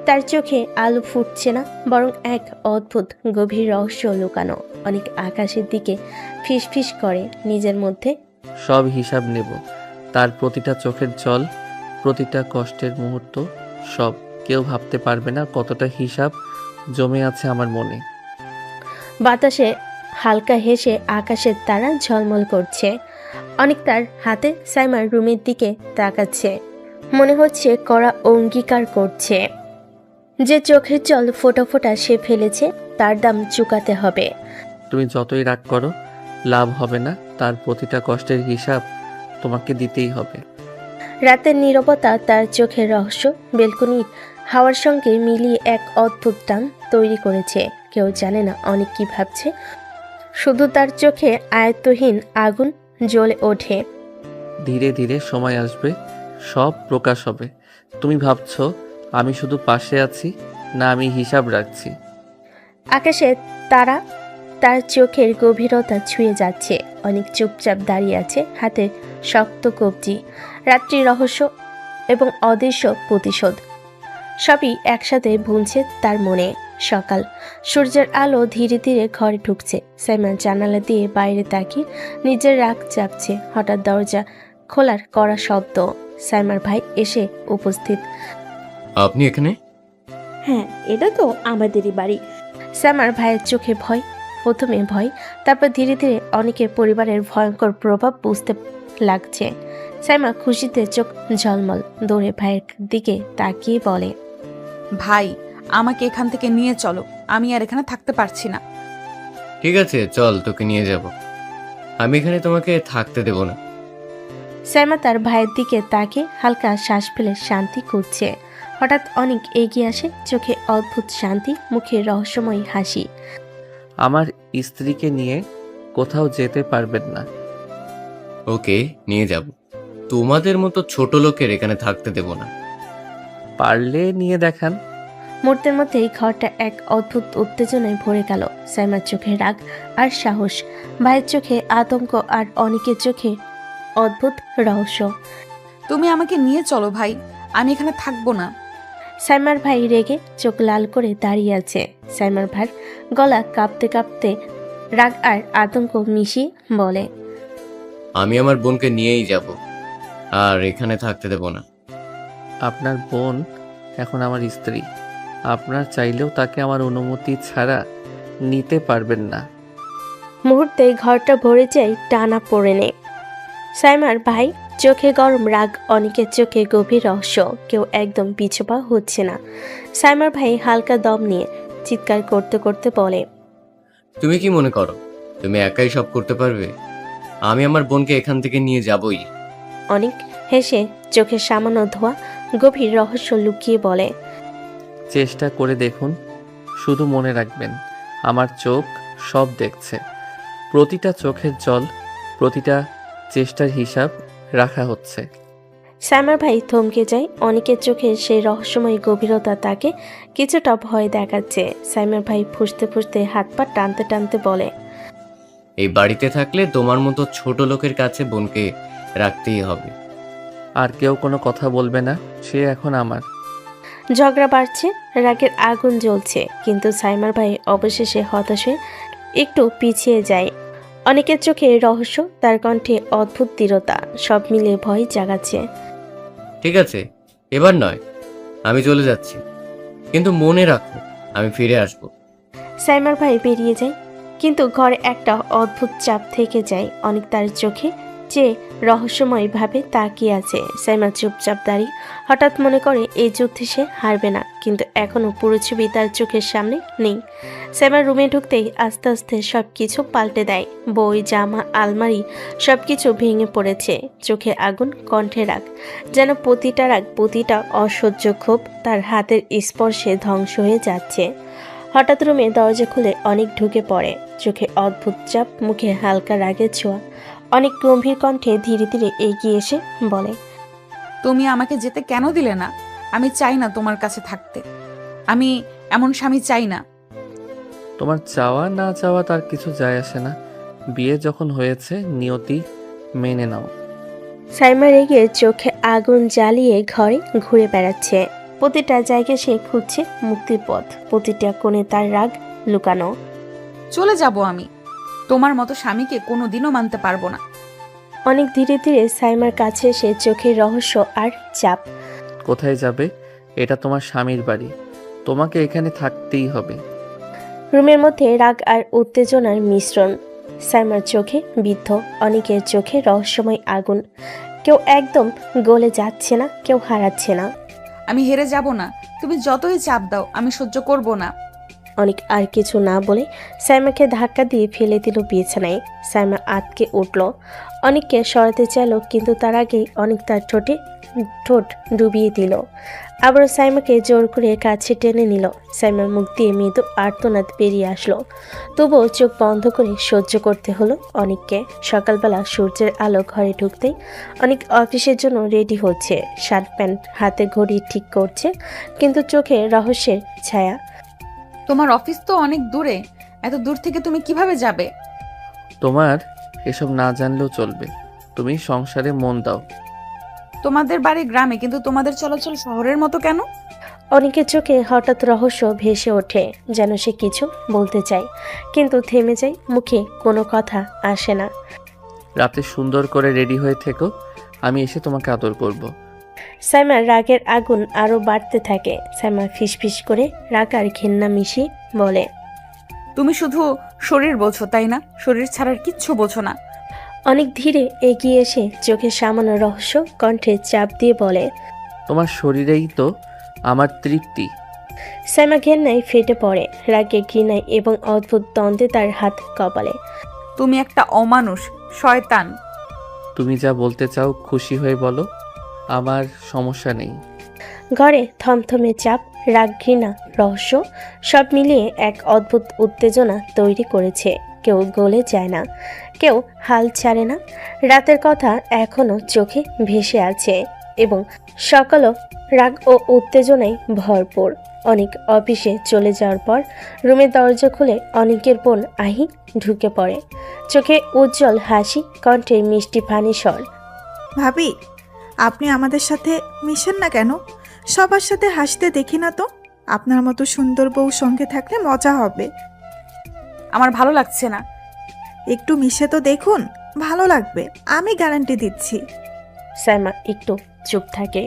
তার চোখে আলো ফুটছে না, বরং এক অদ্ভুত গভীর রহস্য লুকানো। অনেক আকাশের দিকে ফিসফিস করে নিজের মধ্যে। সব হিসাব নেব, তার প্রতিটা চোখের জল, প্রতিটা কষ্টের মুহূর্ত, সব। কেউ ভাবতে পারবে না কতটা হিসাব জমে আছে আমার মনে। বাতাসে হালকা হেসে আকাশের তারা ঝলমল করছে। অনেক তার হাতে সাইমার রুমের দিকে তাকাচ্ছে। মনে হচ্ছে কড়া অঙ্গীকার করছে যে চোখের জল ফোঁটা ফোঁটা সে ফেলেছে, তার দাম চুকাতে হবে। তুমি যতই রাগ করো লাভ হবে না, তার প্রতিটা কষ্টের হিসাব তোমাকে দিতেই হবে। রাতের নীরবতা তার চোখের রহস্য বেলকনির হাওয়ার সঙ্গে মিলিয়ে এক অদ্ভুত টান তৈরি করেছে। কেউ জানে না অনেক কি ভাবছে, শুধু তার চোখে আয়ত্তহীন আগুন জ্বলে ওঠে। ধীরে ধীরে সময় আসবে, সব প্রকাশ হবে। তুমি ভাবছো আমি শুধু পাশে আছি, না আমি হিসাব রাখছি। আকাশে তারা তার চোখের গভীরতা ছুঁয়ে যাচ্ছে। অনেক চুপচাপ দাঁড়িয়ে আছে, হাতে শক্ত কবজি। রাত্রি রহস্য এবং অদৃশ্য প্রতিশোধ সবই একসাথে বুনছে তার মনে। সকাল, সূর্যের আলো ধীরে ধীরে ঘরে ঢুকছে। সাইমা জানালা দিয়ে বাইরে তাকিয়ে নিজের রাগ চাপছে। হঠাৎ দরজা খোলার কড়া শব্দ। সাইমার ভাই এসে উপস্থিত। আপনি এখানে? হ্যাঁ, এটা তো আমাদেরই বাড়ি। সাইমার ভাইয়ের চোখে ভয়, প্রথমে ভয়, তারপর ধীরে ধীরে অনেকের পরিবারের ভয়ঙ্কর প্রভাব বুঝতে লাগছে। সাইমা খুশিতে চোখ ঝলমল, দৌড়ে ভাইয়ের দিকে তাকিয়ে বলে, ভাই, আমাকে এখান থেকে নিয়ে চলো, আমি আর এখানে থাকতে পারছি না। ঠিক আছে, চল তোকে নিয়ে যাব। আমি এখানে তোমাকে থাকতে দেব না। সাইমা তার ভাইয়ের দিকে তাকিয়ে হালকা শ্বাস ফেলে শান্তি খুঁজছে। হঠাৎ অনেক এগিয়ে আসে, চোখে অদ্ভুত শান্তি, মুখে রহস্যময় হাসি। আমার স্ত্রীকে নিয়ে কোথাও যেতে পারবেন না। ওকে, নিয়ে যাব। তোমাদের মতো ছোট লোকের এখানে থাকতে দেব না। পারলে নিয়ে দেখান। মুহূর্তের মধ্যেই ঘরটা এক অদ্ভুত উত্তেজনায় ভরে গেল। সাইমার চোখে রাগ আর সাহস, ভাইয়ের চোখে আতঙ্ক, আর অনেকের চোখে অদ্ভুত রহস্য। তুমি আমাকে নিয়ে চলো ভাই, আমি এখানে থাকবো না। সাইমার ভাই রেগে চোখ লাল করে দাঁড়িয়ে আছে। সাইমার ভাইয়ের গলা কাঁপতে কাঁপতে রাগ আর আতঙ্ক মিশিয়ে বলে, আমি আমার বোনকে নিয়েই যাব, আর এখানে থাকতে দেব না। আপনার বোন এখন আমার স্ত্রী, আপনার চাইলেও তাকে আমার অনুমতি ছাড়া নিতে পারবেন না। মুহূর্তে ঘরটা ভরে যায় টানা পড়েনে। সাইমার ভাই চোখে গরম রাগ, অনেকের চোখে গভীর রহস্য। কেউ একদম পিছপা হচ্ছে না। সাইমার ভাই হালকা দম নিয়ে চিৎকার করতে করতে বলে, তুমি কি মনে করো তুমি একাই সব করতে পারবে? আমি আমার বোনকে এখান থেকে নিয়ে যাবই। অনেক হেসে চোখে সামান্য ধোয়া গভীর রহস্য লুকিয়ে বলে, চেষ্টা করে দেখুন, শুধু মনে রাখবেন আমার চোখ সব দেখছে। প্রতিটা চোখের জল, প্রতিটা চেষ্টার হিসাব রাখা হচ্ছে। সাইমার ভাই থমকে যায়। অনেকের চোখে সেই রহস্যময় গভীরতা তাকে কিছুটা ভয় দেখাচ্ছে। সাইমার ভাই ফুঁসতে ফুঁসতে হাত পা টানতে টানতে বলে, এই বাড়িতে থাকলে তোমার মতো ছোট লোকের কাছে বোনকে রাখতেই হবে। আর কেউ কোনো কথা বলবে না, সে এখন আমার। ঝগড়া বাড়ছে, রাগের আগুন জ্বলছে, কিন্তু সাইমার ভাই অবশেষে হতাশ হয়ে একটু পিছিয়ে যায়। অনেকের চোখে রহস্য, তার কণ্ঠে অদ্ভুত দৃঢ়তা, সব মিলে ভয় জাগাচ্ছে। ঠিক আছে, এবার নয়, আমি চলে যাচ্ছি, কিন্তু মনে রাখো আমি ফিরে আসব। সাইমার ভাই বেরিয়ে যায়, কিন্তু ঘরে একটা অদ্ভুত চাপ থেকে যায়। অনেক তার চোখে চেয়ে রহস্যময় ভাবে তাকিয়ে আছে। সাইমা চুপচাপ দাঁড়িয়ে হঠাৎ মনে করে এই যুদ্ধে সে হারবে না, কিন্তু এখনো পুরো ছবি তার চোখের সামনে নেই। সাইমার রুমে ঢুকতেই আস্তে আস্তে সব কিছু পাল্টে দেয়। বই, জামা, আলমারি সব কিছু ভেঙে পড়েছে। চোখে আগুন, কণ্ঠে রাগ, যেন প্রতিটা রাগ, প্রতিটা অসহ্য ক্ষোভ তার হাতের স্পর্শে ধ্বংস হয়ে যাচ্ছে। হঠাৎ রুমে দরজা খুলে অনেক ঢুকে পড়ে, চোখে অদ্ভুত চাপ, মুখে হালকা রাগের ছোঁয়া। অনেক গম্ভীর কণ্ঠে ধীরে ধীরে এগিয়ে এসে বলে, তুমি আমাকে যেতে কেন দিলে না? আমি চাই না তোমার কাছে থাকতে। আমি এমন স্বামী চাই না। তোমার চাওয়া না চাওয়া তার কিছু যায় আসে না। বিয়ে যখন হয়েছে নিয়তি মেনে নাও। সাইমা রেগে চোখে আগুন জ্বালিয়ে ঘরে ঘুরে বেড়াচ্ছে। প্রতিটা জায়গায় সে খুঁজছে মুক্তির পথ, প্রতিটা কোণে তার রাগ লুকানো। চলে যাব আমি। তোমার মতো স্বামীকে কোনোদিনও মানতে পারবো না। অনেক ধীরে ধীরে সাইমার কাছে এসে চোখের রহস্য আর চাপ। কোথায় যাবে? এটা তোমার স্বামীর বাড়ি, তোমাকে এখানে থাকতেই হবে। রুমের মধ্যে রাগ আর উত্তেজনার মিশ্রণ। সাইমার চোখে বিদ্ধ, অনেকের চোখে রহস্যময় আগুন। কেউ একদম গলে যাচ্ছে না, কেউ হারাচ্ছে না। আমি হেরে যাব না। তুমি যতই চাপ দাও আমি সহ্য করব না। অনেক আর কিছু না বলে সাইমাকে ধাক্কা দিয়ে ফেলে দিল বিছানায়। সাইমা আটকে উঠল, অনেককে সরাতে চাইল, কিন্তু তার আগেই অনেক তার ঠোঁট ডুবিয়ে দিল। আবার সাইমাকে জোর করে কাছে টেনে নিল। সাইমার মুখ দিয়ে মৃদু আর্তনাদ বেরিয়ে আসলো, তবুও চোখ বন্ধ করে সহ্য করতে হলো অনেককে। সকালবেলা সূর্যের আলো ঘরে ঢুকতেই অনেক অফিসের জন্য রেডি হচ্ছে। শার্ট প্যান্ট হাতে ঘড়ি ঠিক করছে, কিন্তু চোখে রহস্যের ছায়া। তোমার অফিস তো অনেক দূরে, এত দূর থেকে তুমি কিভাবে যাবে? তোমার এসব না জানলেও চলবে, তুমি সংসারে মন দাও। তোমাদের বাড়ি গ্রামে, কিন্তু তোমাদের চলাচল শহরের মতো কেন? অনেকের চোখে হঠাৎ রহস্য ভেসে ওঠে, যেন সে কিছু বলতে চায়, কিন্তু থেমে যায়, মুখে কোনো কথা আসে না। রাতে সুন্দর করে রেডি হয়ে থেকো, আমি এসে তোমাকে আদর করব। সাইমার রাগের আগুন আরো বাড়তে থাকে। সাইমা ফিসফিস করে রাগ আর ঘেন্না মিশিয়ে বলে, তুমি শুধু শরীর বোঝো, তাই না? শরীর ছাড়ার কিচ্ছু বোঝো না। অনেক ধীরে এগিয়ে এসে চোখে সামান্য রহস্য কণ্ঠে চাপ দিয়ে বলে, তোমার শরীরেই তো আমার তৃপ্তি। সাইমা ঘেন্নায় ফেটে পড়ে, রাগে ঘৃণায় এবং অদ্ভুত দ্বন্দ্বে তার হাত কপালে। তুমি একটা অমানুষ, শয়তান। তুমি যা বলতে চাও খুশি হয়ে বলো, আমার সমস্যা নেই। ঘরে থমথমে চাপ, রাগ, ঘৃণা, রহস্য সব মিলিয়ে এক অদ্ভুত উত্তেজনা তৈরি করেছে। কেউ গলে যায় না, কেউ হাল ছাড়ে না। রাতের কথা এখনো চোখে ভেসে আছে এবং সকালও রাগ ও উত্তেজনায় ভরপুর। অনেক অফিসে চলে যাওয়ার পর রুমের দরজা খুলে অনেকের বোন আহি ঢুকে পড়ে। চোখে উজ্জ্বল হাসি, কণ্ঠে মিষ্টি ফানি স্বর। ভাবি, আপনি আমাদের সাথে মিশেন না কেন? সবার সাথে হাসতে দেখি না তো। আপনার মতো সুন্দর বউ সঙ্গে থাকলে মজা হবে। আমার ভালো লাগছে না। একটু মিশে তো দেখুন, ভালো লাগবে, আমি গ্যারান্টি দিচ্ছি। সাইমা একটু চুপ থাকে,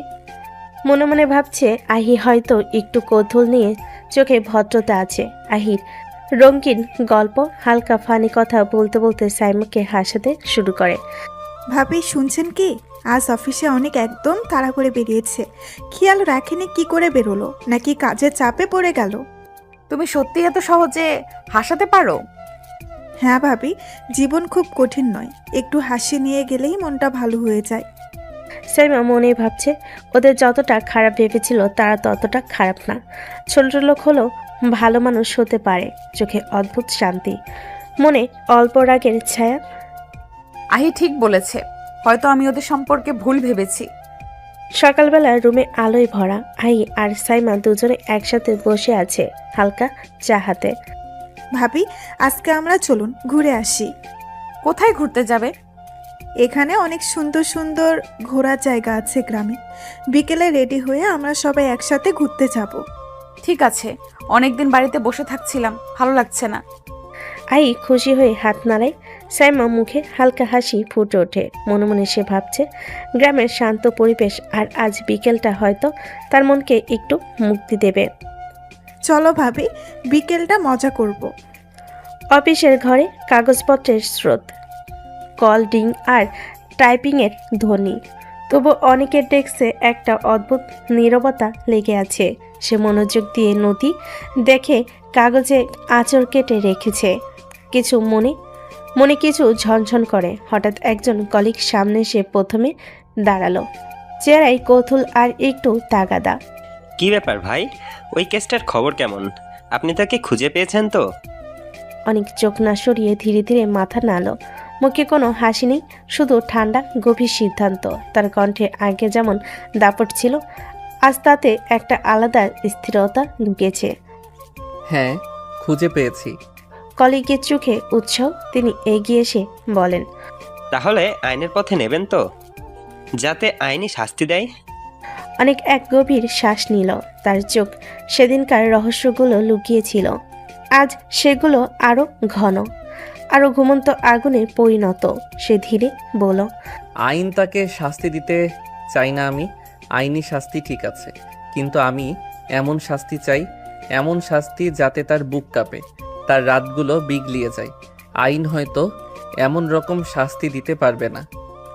মনে মনে ভাবছে আহি হয়তো একটু কৌতূহল নিয়ে চোখে ভদ্রতা আছে। আহির রঙিন গল্প, হালকা ফানি কথা বলতে বলতে সাইমাকে হাসাতে শুরু করে। ভাবি শুনছেন কি? আজ অফিসে অনেক একদম তাড়া করে বেরিয়েছে। খেয়াল রাখেনি কি করে বেরোলো, নাকি কাজের চাপে পড়ে গেল? তুমি সত্যি এত সহজে হাসাতে পারো? হ্যাঁ ভাবি, জীবন খুব কঠিন নয়, একটু হাসি নিয়ে গেলেই মনটা ভালো হয়ে যায়। সাইমা মনে ভাবছে ওদের যতটা খারাপ ভেবেছিল তারা ততটা খারাপ না। ছোট লোক হলেও ভালো মানুষ হতে পারে। চোখে অদ্ভুত শান্তি, মনে অল্প রাগের ছায়া। আহি ঠিক বলেছে, হয়তো আমি ওদের সম্পর্কে ভুল ভেবেছি। সকালবেলা রুমে আলোয় ভরা। আহি আর সাইমা দুজনে একসাথে বসে আছে, হালকা চা হাতে। ভাবি, আজকে আমরা চলুন ঘুরে আসি। কোথায় ঘুরতে যাবে? এখানে অনেক সুন্দর সুন্দর ঘোরার জায়গা আছে গ্রামে। বিকেলে রেডি হয়ে আমরা সবাই একসাথে ঘুরতে যাব। ঠিক আছে, অনেকদিন বাড়িতে বসে থাকছিলাম, ভালো লাগছে না। আহি খুশি হয়ে হাত নাড়ায়। সাইমা মুখে হালকা হাসি ফুটে ওঠে। মনে মনে সে ভাবছে গ্রামের শান্ত পরিবেশ আর আজ বিকেলটা হয়তো তার মনকে একটু মুক্তি দেবে। চলো ভাবি, বিকেলটা মজা করব। অফিসের ঘরে কাগজপত্রের স্রোত, কল ডিং আর টাইপিংয়ের ধ্বনি। তবু অনেকের ডেস্কে একটা অদ্ভুত নীরবতা লেগে আছে। সে মনোযোগ দিয়ে নথি দেখে, কাগজে আঁচড় কেটে রেখেছে। কিছু মনে কিছু ঝনঝন করে। হঠাৎ একজন কলিগ সামনে এসে প্রথমে দাঁড়ালো, চেহারায় কৌতূহল আর একটু তাগাদা। কি ব্যাপার ভাই, ওই কেসটার খবর কেমন? আপনি তাকে খুঁজে পেয়েছেন তো? অনেক চোখ না সরিয়ে ধীরে ধীরে মাথা নাড়ল। মুখে কোনো হাসি নেই, শুধু ঠান্ডা গভীর সিদ্ধান্ত। তার কণ্ঠে আগে যেমন দাপট ছিল, আজ তাতে একটা আলাদা স্থিরতা ঢুকেছে। হ্যাঁ, খুঁজে পেয়েছি। কলিগের চোখে উৎসাহ, তিনি এগিয়ে এসে বলেন। তাহলে আইনের পথে নেবেন তো, যাতে আইনি শাস্তি দেয়? অনেক এক গভীর শ্বাস নিল। তার চোখ সেদিনকার রহস্যগুলো লুকিয়েছিল, আজ সেগুলো আরো ঘন, আরো ঘুমন্ত আগুনে পরিণত। সে ধীরে বলল, আইন তাকে শাস্তি দিতে চাই না আমি। আইনি শাস্তি ঠিক আছে, কিন্তু আমি এমন শাস্তি চাই, এমন শাস্তি যাতে তার বুক কাঁপে, তার রাতগুলো বিগলিয়ে যায়। আইন হয়তো এমন রকম শাস্তি দিতে পারবে না।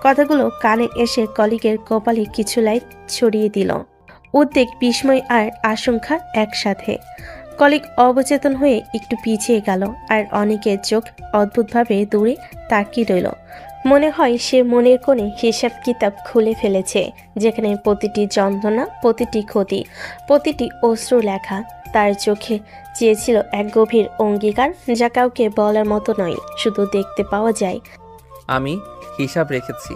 কথাগুলো কানে এসে কলিগের কপালে কিছু লাইট ছড়িয়ে দিল। উদ্বেগ, বিস্ময় আর আশঙ্কা একসাথে। কলিগ অবচেতন হয়ে একটু পিছিয়ে গেল, আর অনেকের চোখ অদ্ভুতভাবে দূরে তাকিয়ে রইল। মনে হয় সে মনের কোণে হিসাব কিতাব খুলে ফেলেছে, যেখানে প্রতিটি যন্ত্রণা, প্রতিটি ক্ষতি, প্রতিটি অশ্রু লেখা। তার চোখে চেয়েছিল এক গভীর অঙ্গীকার, যা কাউকে বলার মতো নয়, শুধু দেখতে পাওয়া যায়। আমি হিসাব রেখেছি।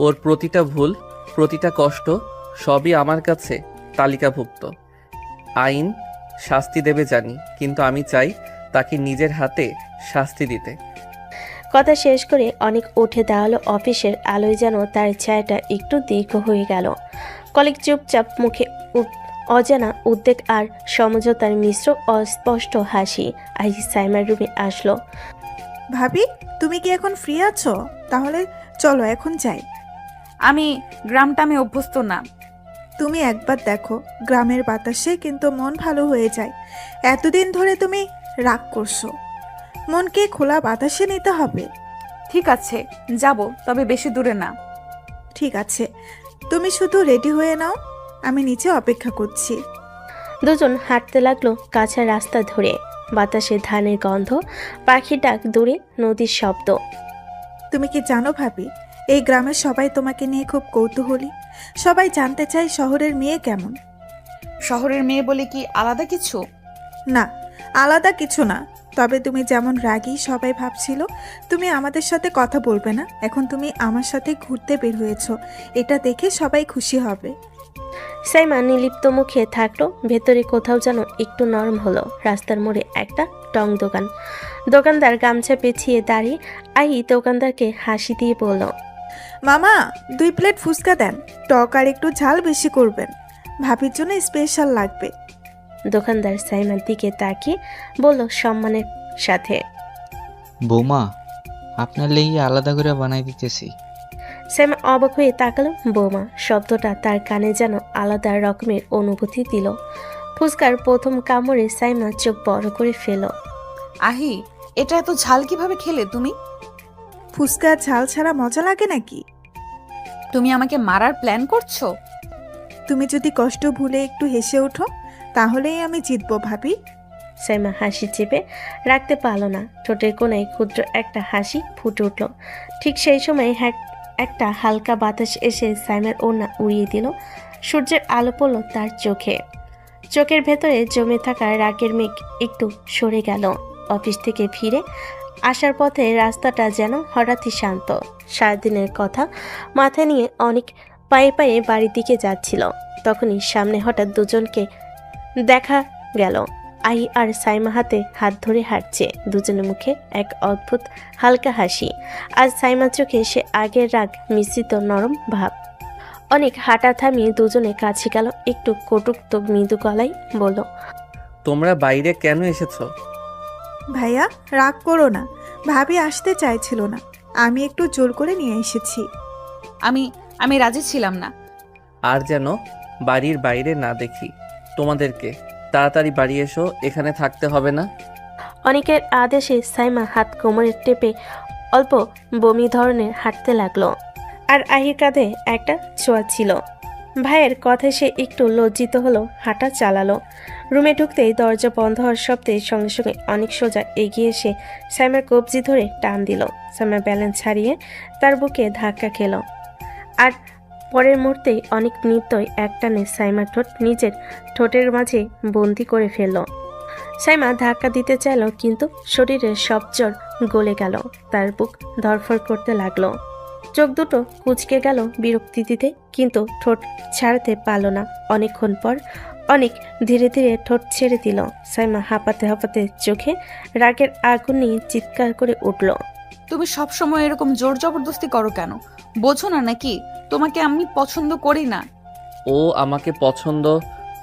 ওর প্রতিটা ভুল, প্রতিটা কষ্ট সবই আমার কাছে তালিকাভুক্ত। আইন শাস্তি দেবে জানি, কিন্তু আমি চাই তাকে নিজের হাতে শাস্তি দিতে। কথা শেষ করে অনেক উঠে দাঁড়ালো। অফিসের আলোয় যেন তার ছায়াটা একটু দীর্ঘ হয়ে গেল। কলিগ চুপচাপ, মুখে অজানা উদ্বেগ আর সমঝোতার মিশ্র অস্পষ্ট হাসি। আজ সাইমার রুমে আসলো। ভাবি, তুমি কি এখন ফ্রি আছো? তাহলে চলো এখন যাই। গ্রামটা আমি অভ্যস্ত না। তুমি একবার দেখো, গ্রামের বাতাসে কিন্তু মন ভালো হয়ে যায়। এতদিন ধরে তুমি রাগ করছো, মনকে খোলা বাতাসে নিতে হবে। ঠিক আছে, যাব, তবে বেশি দূরে না। ঠিক আছে, তুমি শুধু রেডি হয়ে নাও, আমি নিচে অপেক্ষা করছি। দুজন হাঁটতে লাগলো কাঁচা রাস্তা ধরে। বাতাসে ধানের গন্ধ, পাখির ডাক, দূরে নদীর শব্দ। তুমি কি জানো ভাবি, এই গ্রামের সবাই তোমাকে নিয়ে খুব কৌতূহলী। সবাই জানতে চায় শহরের মেয়ে কেমন। শহরের মেয়ে বলে কি আলাদা কিছু? না, আলাদা কিছু না। তবে তুমি যেমন রাগী, সবাই ভাবছিল তুমি আমাদের সাথে কথা বলবে না। এখন তুমি আমার সাথে ঘুরতে বের হয়েছো, এটা দেখে সবাই খুশি হবে। সাইমা নির্লিপ্ত মুখে থাকলো। ভেতরে কোথাও যেন একটু নরম হলো। রাস্তার মোড়ে একটা টং দোকান। দোকানদার গামছা পেঁচিয়ে দাঁড়িয়ে। আই দোকানদারকে হাসি দিয়ে বলল, মামা, 2 প্লেট ফুচকা দেন, টক আর একটু ঝাল বেশি করবেন, ভাবির জন্য স্পেশাল লাগবে। দোকানদার সাইমার দিকে তাকিয়ে বলল সম্মানের সাথে, বৌমা, আপনার লেগে আলাদা করে বানাই দিতেছি। সাইমা অবাক হয়ে তাকালো। বৌমা শব্দটা তার কানে যেন আলাদা রকমের অনুভূতি দিল। ফুচকার প্রথম কামড়ে সাইমা চোখ বড় করে ফেল। আহি, এটা এত ঝাল কিভাবে খেলে তুমি? ফুচকা ঝাল ছাড়া মজা লাগে নাকি? তুমি আমাকে মারার প্ল্যান করছো? তুমি যদি কষ্ট ভুলে একটু হেসে ওঠো, তাহলেই আমি জিতবো ভাবি। সাইমা হাসি চেপে রাখতে পারল না। ঠোঁটের কোণায় ক্ষুদ্র একটা হাসি ফুটে উঠল। ঠিক সেই সময় একটা হালকা বাতাস এসে সাইমার ওড়না উড়িয়ে দিল। সূর্যের আলো পড়ল তার চোখে। চোখের ভেতরে জমে থাকা রাগের মেঘ একটু সরে গেল। অফিস থেকে ফিরে আসার পথে রাস্তাটা যেন হঠাৎই শান্ত। সারাদিনের কথা মাথায় নিয়ে অনেক পায়ে পায়ে বাড়ির দিকে যাচ্ছিল। তখনই সামনে হঠাৎ দুজনকে দেখা গেল। আই আর সাইমা হাতে হাত ধরে হাঁটছে। দুজনের মুখে এক অদ্ভুত হালকা হাসি। আজ সাইমার চোখে সে আগের রাগ মিশ্রিত নরম ভাব। অনেক হাঁটা থামিয়ে দুজনে কাছে গেল। একটু কটুক্ত মৃদু গলায় বলল, তোমরা বাইরে কেন এসেছো? ভাইয়া, রাগ করো না, ভাবি আসতে চাইছিল না, আমি একটু জোর করে নিয়ে এসেছি। আমি রাজি ছিলাম না। আর যেন বাড়ির বাইরে না দেখি তোমাদেরকে। তাড়াতাড়ি বাড়ি এসো, এখানে থাকতে হবে না। অনেকের আদেশে সাইমা হাত কোমরে টেপে অল্প বমি ধরনের হাঁটতে লাগলো। আর আহির কাঁধে একটা ছোঁয়া ছিল। ভাইয়ের কথায় সে একটু লজ্জিত হলো, হাঁটা চালালো। রুমে ঢুকতেই দরজা বন্ধ হওয়ার শব্দে সঙ্গে সঙ্গে অনেক সোজা এগিয়ে এসে সাইমার কবজি ধরে টান দিল। সাইমা ব্যালেন্স হারিয়ে তার বুকে ধাক্কা খেল। আর পরের মুহূর্তেই অনেক নৃত্যই একটানে সাইমার ঠোঁট নিজের ঠোঁটের মাঝে বন্দি করে ফেলল। সাইমা ধাক্কা দিতে চাইল, কিন্তু শরীরের সব জোর গলে গেল। তার বুক ধরফর করতে লাগলো। চোখ দুটো কুঁচকে গেল বিরক্তি দিতে, কিন্তু ঠোঁট ছাড়তে পারল না। অনেকক্ষণ পর অনেক ধীরে ধীরে ঠোঁট ছেড়ে দিল। সাইমা হাঁপাতে হাঁপাতে চোখে রাগের আগুন নিয়ে চিৎকার করে উঠল। তুমি সব সময় এরকম জোর জবরদস্তি করো কেন? বোঝো না নাকি তোমাকে আমি পছন্দ করি না? ও আমাকে পছন্দ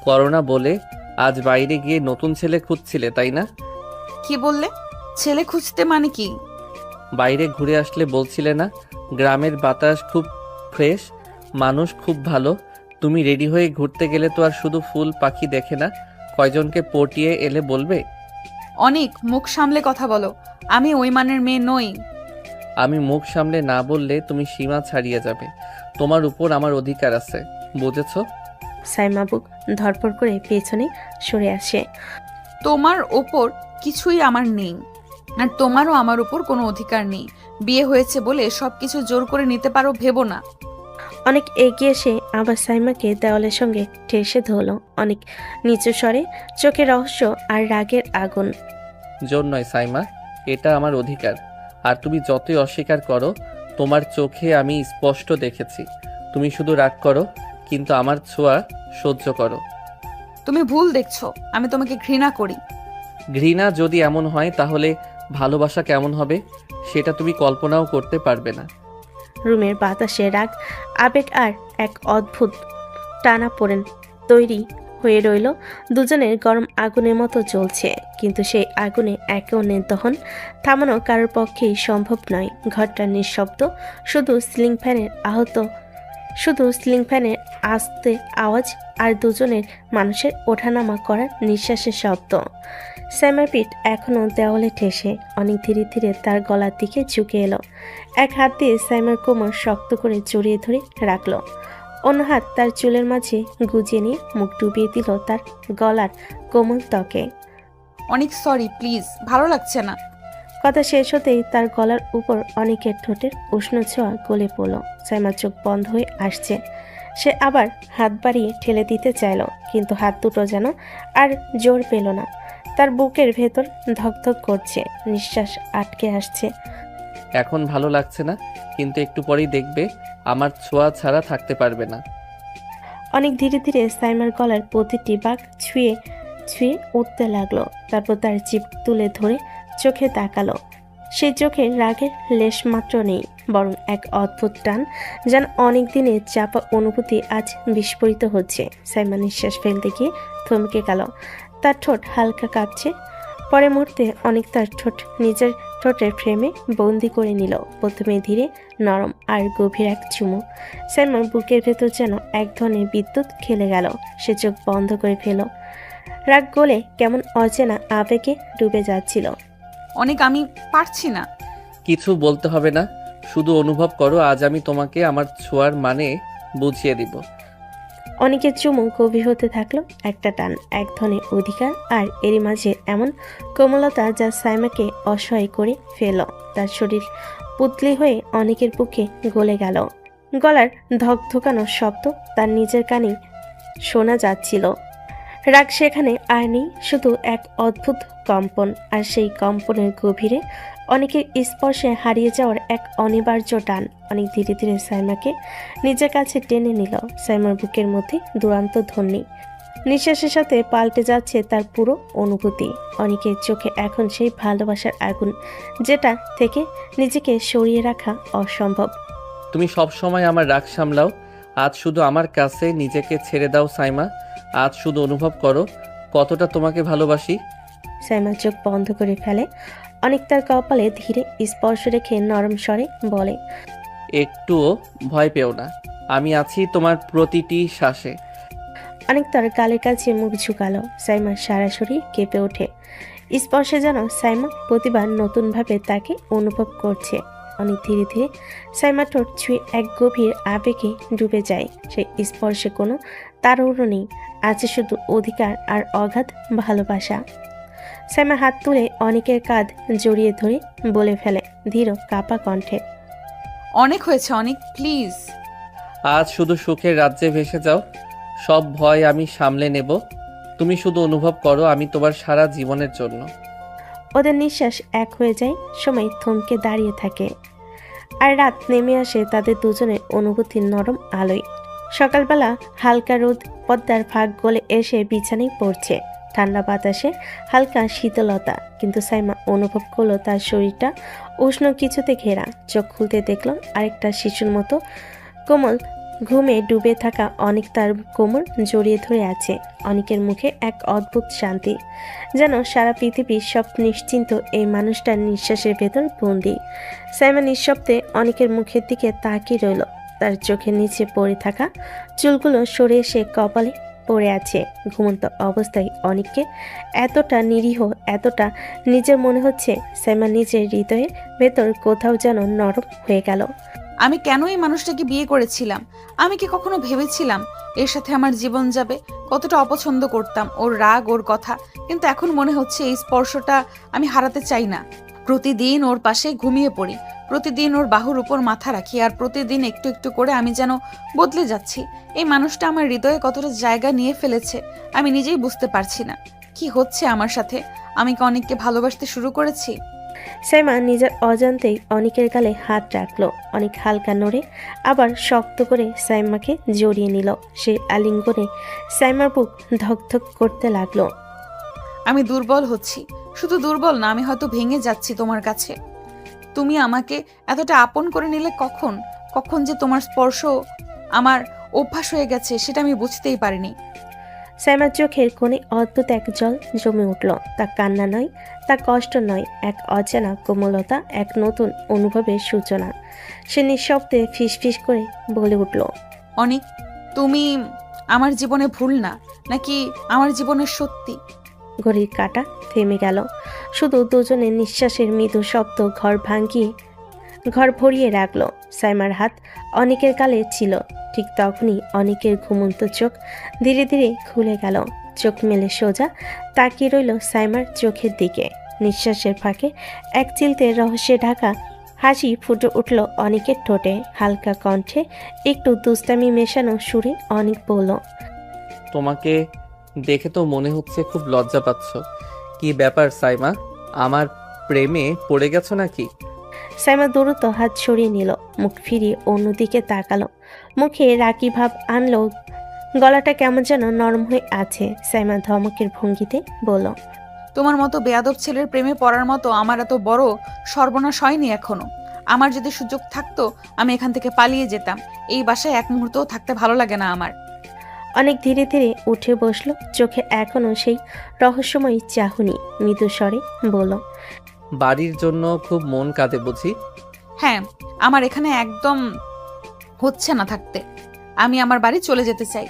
করো না বলে আজ বাইরে গিয়ে নতুন ছেলে খুঁজছিলে, তাই না? কি বললে? ছেলে খুঁজতে মানে কি? বাইরে ঘুরে আসলে বলছিলে না গ্রামের বাতাস খুব ফ্রেশ, মানুষ খুব ভালো। তুমি রেডি হয়ে ঘুরতে গেলে তো আর শুধু ফুল পাখি দেখে না, কয়জনকে পটিয়ে এলে বলবে? অনেক মুখ সামলে কথা বলো। আমি ওই মানের মেয়ে নই। আমি মুখ সামলে না বললে তুমি সীমা ছাড়িয়ে যাবে। তোমার উপর আমার অধিকার আছে, বুঝেছো? সাইমা বুক ধরপড় করে পেছনে সরে আসে। তোমার ওপর কিছুই আমার নেই, আর তোমারও আমার উপর কোনো অধিকার নেই। বিয়ে হয়েছে বলে সবকিছু জোর করে নিতে পারো ভেবো না। অনেক এগিয়ে এসে আবার সাইমাকে দেওয়ালের সঙ্গে ঠেসে ধরল। অনেক নিচু স্বরে, চোখে রহস্য আর রাগের আগুন। জোর নয় সাইমা, এটা আমার অধিকার। আর তুমি যতই অস্বীকার করো, তোমার চোখে আমি স্পষ্ট দেখেছি তুমি শুধু রাগ করো, কিন্তু আমার ছোঁয়া সহ্য করো। তুমি ভুল দেখছো, আমি তোমাকে ঘৃণা করি। ঘৃণা যদি এমন হয় তাহলে ভালোবাসা কেমন হবে সেটা তুমি কল্পনাও করতে পারবে না। রুমের বাতাসে রাগ, আবেগ আর এক অদ্ভুত টানাপোড়েন তৈরি হয়ে রইল। দুজনের গরম আগুনের মতো জ্বলছে, কিন্তু সেই আগুনে একে অন্যের দহন থামানো কারোর পক্ষেই সম্ভব নয়। ঘরটা নিঃশব্দ, শুধু সিলিং ফ্যানের আস্তে আওয়াজ আর দুজনের মানুষের ওঠানামা করার নিঃশ্বাসের শব্দ। স্যামের পিঠ এখনও দেওয়ালে ঠেসে। অনেক ধীরে ধীরে তার গলার দিকে ঝুঁকে এলো। এক হাত দিয়ে স্যামের কোমর শক্ত করে জড়িয়ে ধরে রাখলো, অন্য হাত তার চুলের মাঝে গুজিয়ে নিয়ে মুখ ডুবিয়ে দিল তার গলার কোমল ত্বকে। অনেক সরি, প্লিজ, ভালো লাগছে না। কথা শেষ হতেই তার গলার উপর অনেকের ঠোঁটের উষ্ণ ছোঁয়া গলে পড়ল। সাইমার চোখ বন্ধ হয়ে আসছে। সে আবার হাত বাড়িয়ে ঠেলে দিতে চাইল, কিন্তু হাত দুটো যেন আর জোর পেল না। তার বুকের ভেতর ধকধক করছে, নিঃশ্বাস আটকে আসছে। এখন ভালো লাগছে না, কিন্তু একটু পরেই দেখবে আমার ছোঁয়া ছাড়া থাকতে পারবে না। অনেক ধীরে ধীরে সাইমার গলার প্রতিটি বাঁক ছুঁয়ে ছুঁয়ে উঠতে লাগলো। তারপর তার জিভ তুলে ধরে চোখে তাকালো। সেই চোখে রাগের লেশ মাত্র নেই, বরং এক অদ্ভুত টান, যেন অনেক দিনের চাপা অনুভূতি আজ বিস্ফোরিত হচ্ছে। সাইমা নিঃশ্বাস ফেলতে গিয়ে থমকে গেল। তার ঠোঁট হালকা কাঁপছে। পরে মুহূর্তে অনেক তার ঠোঁট নিজের ঠোঁটের ফ্রেমে বন্দি করে নিল। প্রথমে ধীরে, নরম আর গভীর এক চুমু। সাইমার বুকের ভেতর যেন এক ধরনের বিদ্যুৎ খেলে গেল। সে চোখ বন্ধ করে ফেল। রাগ গলে কেমন অচেনা আবেগে ডুবে যাচ্ছিল। অনেক, আমি পারছি না। কিছু বলতে হবে না, শুধু অনুভব করো। আজ আমি তোমাকে আমার ছোঁয়ার মানে বুঝিয়ে দিব। অনেকের চুমু গভীর হতে থাকলো। একটা টান, এক ধরনের অধিকার, আর এরই মাঝে এমন কোমলতা যা সাইমাকে অসহায় করে ফেল। তার শরীর পুতলি হয়ে অনেকের বুকে গলে গেল। গলার ধকধকানো শব্দ তার নিজের কানেই শোনা যাচ্ছিল। রাগ সেখানে আর নেই, শুধু এক অদ্ভুত কম্পন। আর সেই কম্পনের গভীরে অনেকের স্পর্শে হারিয়ে যাওয়ার এক অনিবার্য টান। অনেক ধীরে ধীরে সাইমাকে নিজের কাছে টেনে নিল। সাইমার বুকের মধ্যে দুরান্ত ধ্বনি, নিঃশ্বাসের সাথে পাল্টে যাচ্ছে তার পুরো অনুভূতি। অনেকের চোখে এখন সেই ভালোবাসার আগুন, যেটা থেকে নিজেকে সরিয়ে রাখা অসম্ভব। তুমি সব সময় আমার রাগ সামলাও, আজ শুধু আমার কাছে নিজেকে ছেড়ে দাও সাইমা। আজ শুধু অনুভব করো কতটা তোমাকে ভালোবাসি। সাইমা চোখ বন্ধ করে ফেলে। অনেক তার কপালে ধীরে স্পর্শ রেখে নরম স্বরে বলে, একটুও ভয় পেও না, আমি আছি তোমার প্রতিটি শ্বাসে। অনেক তার গালের কাছে মুখ ঝুঁকালো। সাইমার সারা শরীর কেঁপে ওঠে। স্পর্শে যেন সাইমা প্রতিবার নতুনভাবে তাকে অনুভব করছে। অনেক ধীরে ধীরে সাইমা ঠোঁট ছুঁয়ে এক গভীর আবেগে ডুবে যায়। সেই স্পর্শে কোনো তাড়াহুড়ো নেই, আছে শুধু অধিকার আর অগাধ ভালোবাসা। সাইমা হাত তুলে অনেকের কাঁধ জড়িয়ে ধরে বলে ফেলে ধীর কাপা কণ্ঠে, অনেক হয়েছে, অনেক, প্লিজ। আজ শুধু সুখের রাজ্যে ভেসে যাও, সব ভয় আমি সামলে নেব। তুমি শুধু অনুভব করো আমি তোমার সারা জীবনের জন্য। ওদের নিঃশ্বাস এক হয়ে যায়, সময় থমকে দাঁড়িয়ে থাকে, আর রাত নেমে আসে তাদের দুজনের অনুভূতির নরম আলোয়। সকালবেলা হালকা রোদ পদ্মার ফাঁক গলে এসে বিছানায় পড়ছে। ঠান্ডা বাতাসে হালকা শীতলতা, কিন্তু সাইমা অনুভব করলো তার শরীরটা উষ্ণ কিছুতে ঘেরা। চোখ খুলতে দেখলো আরেকটা শিশুর মতো কোমল ঘুমে ডুবে থাকা অনেক তার কোমর জড়িয়ে ধরে আছে। অনেকের মুখে এক অদ্ভুত শান্তি, যেন সারা পৃথিবীর সব নিশ্চিন্ত এই মানুষটার নিঃশ্বাসের ভেতর বন্দি। সাইমা নিঃশব্দে অনেকের মুখের দিকে তাকিয়ে রইল। তার চোখের নিচে পড়ে থাকা চুলগুলো সরে এসে কপালে পড়ে আছে। ঘুমন্ত অবস্থায় অনেককে এতটা নিরীহ, এতটা নিজের মনে হচ্ছে সাইমা নিজের হৃদয়ের ভেতর কোথাও যেন নরম হয়ে গেল। আমি কেন এই মানুষটাকে বিয়ে করেছিলাম? আমি কি কখনো ভেবেছিলাম এর সাথে আমার জীবন যাবে? কতটা অপছন্দ করতাম ওর রাগ, ওর কথা, কিন্তু এখন মনে হচ্ছে এই স্পর্শটা আমি হারাতে চাই না। প্রতিদিন ওর পাশে ঘুমিয়ে পড়ি, প্রতিদিন ওর বাহুর উপর মাথা রাখি, আর প্রতিদিন একটু একটু করে আমি যেন বদলে যাচ্ছি। এই মানুষটা আমার হৃদয়ে কতটা জায়গা নিয়ে ফেলেছে আমি নিজেই বুঝতে পারছি না। কি হচ্ছে আমার সাথে? আমি কি অনেককে ভালোবাসতে শুরু করেছি? সাইমা নিজের অজান্তেই অনেকের গালে হাত রাখলো। অনেক হালকা নড়ে আবার শক্ত করে সাইমাকে জড়িয়ে নিল। সে আলিঙ্গনে সাইমার বুক ধকধক করতে লাগলো। আমি দুর্বল হচ্ছি, শুধু দুর্বল না, আমি হয়তো ভেঙে যাচ্ছি তোমার কাছে। তুমি আমাকে এতটা আপন করে নিলে কখন কখন যে তোমার স্পর্শ আমার অভ্যাস হয়ে গেছে সেটা আমি বুঝতেই পারিনি। সাইমার চোখের কোণে অদ্ভুত এক জল জমে উঠল। তা কান্না নয়, তা কষ্ট নয়, এক অজানা কোমলতা, এক নতুন অনুভবের সূচনা। সে নিঃশব্দে ফিসফিস করে বলে উঠল, অনেক, তুমি আমার জীবনে ভুল না, নাকি আমার জীবনের সত্যি? ঘড়ির কাঁটা থেমে গেল। শুধু দুজনের নিঃশ্বাসের মৃদু শব্দ ঘর ভরিয়ে রাখলো। সাইমার হাত অনেকের গালে ছিল। ঠিক তখনই অনেকের ঘুমন্ত চোখ ধীরে ধীরে খুলে গেল। চোখ মেলে সোজা তাকিয়ে রইল সাইমার চোখের দিকে। নিঃশ্বাসের ফাঁকে এক চিলতে রহস্যে ঢাকা হাসি ফুটে উঠল অনেকের ঠোঁটে। হালকা কণ্ঠে একটু দুষ্টামি মেশানো সুরে অনেক বলল, তোমাকে দেখে তো মনে হচ্ছে খুব লজ্জা পাচ্ছ। কি ব্যাপার সাইমা, আমার প্রেমে পড়ে গেছো নাকি? সাইমা দ্রুত হাত সরিয়ে নিল, মুখ ফিরিয়ে অন্যদিকে তাকালো। মুখে রাগী ভাব আনলো, গলাটা কেমন যেন নরম হয়ে আছে। সাইমা ধমকের ভঙ্গিতে বলল, তোমার মতো বেয়াদব ছেলের প্রেমে পড়ার মতো আমার এত বড় সর্বনাশ হয়নি এখনো। আমার যদি সুযোগ থাকতো আমি এখান থেকে পালিয়ে যেতাম। এই বাসায় এক মুহূর্তও থাকতে ভালো লাগে না আমার। অনেক ধীরে ধীরে উঠে বসলো। চোখে এখনো সেই রহস্যময়ী চাহনি। মৃদু স্বরে বলল, বাড়ির জন্য খুব মন কাঁদে বুঝি? হ্যাঁ, আমার এখানে একদম হচ্ছে না থাকতে। আমি আমার বাড়ি চলে যেতে চাই।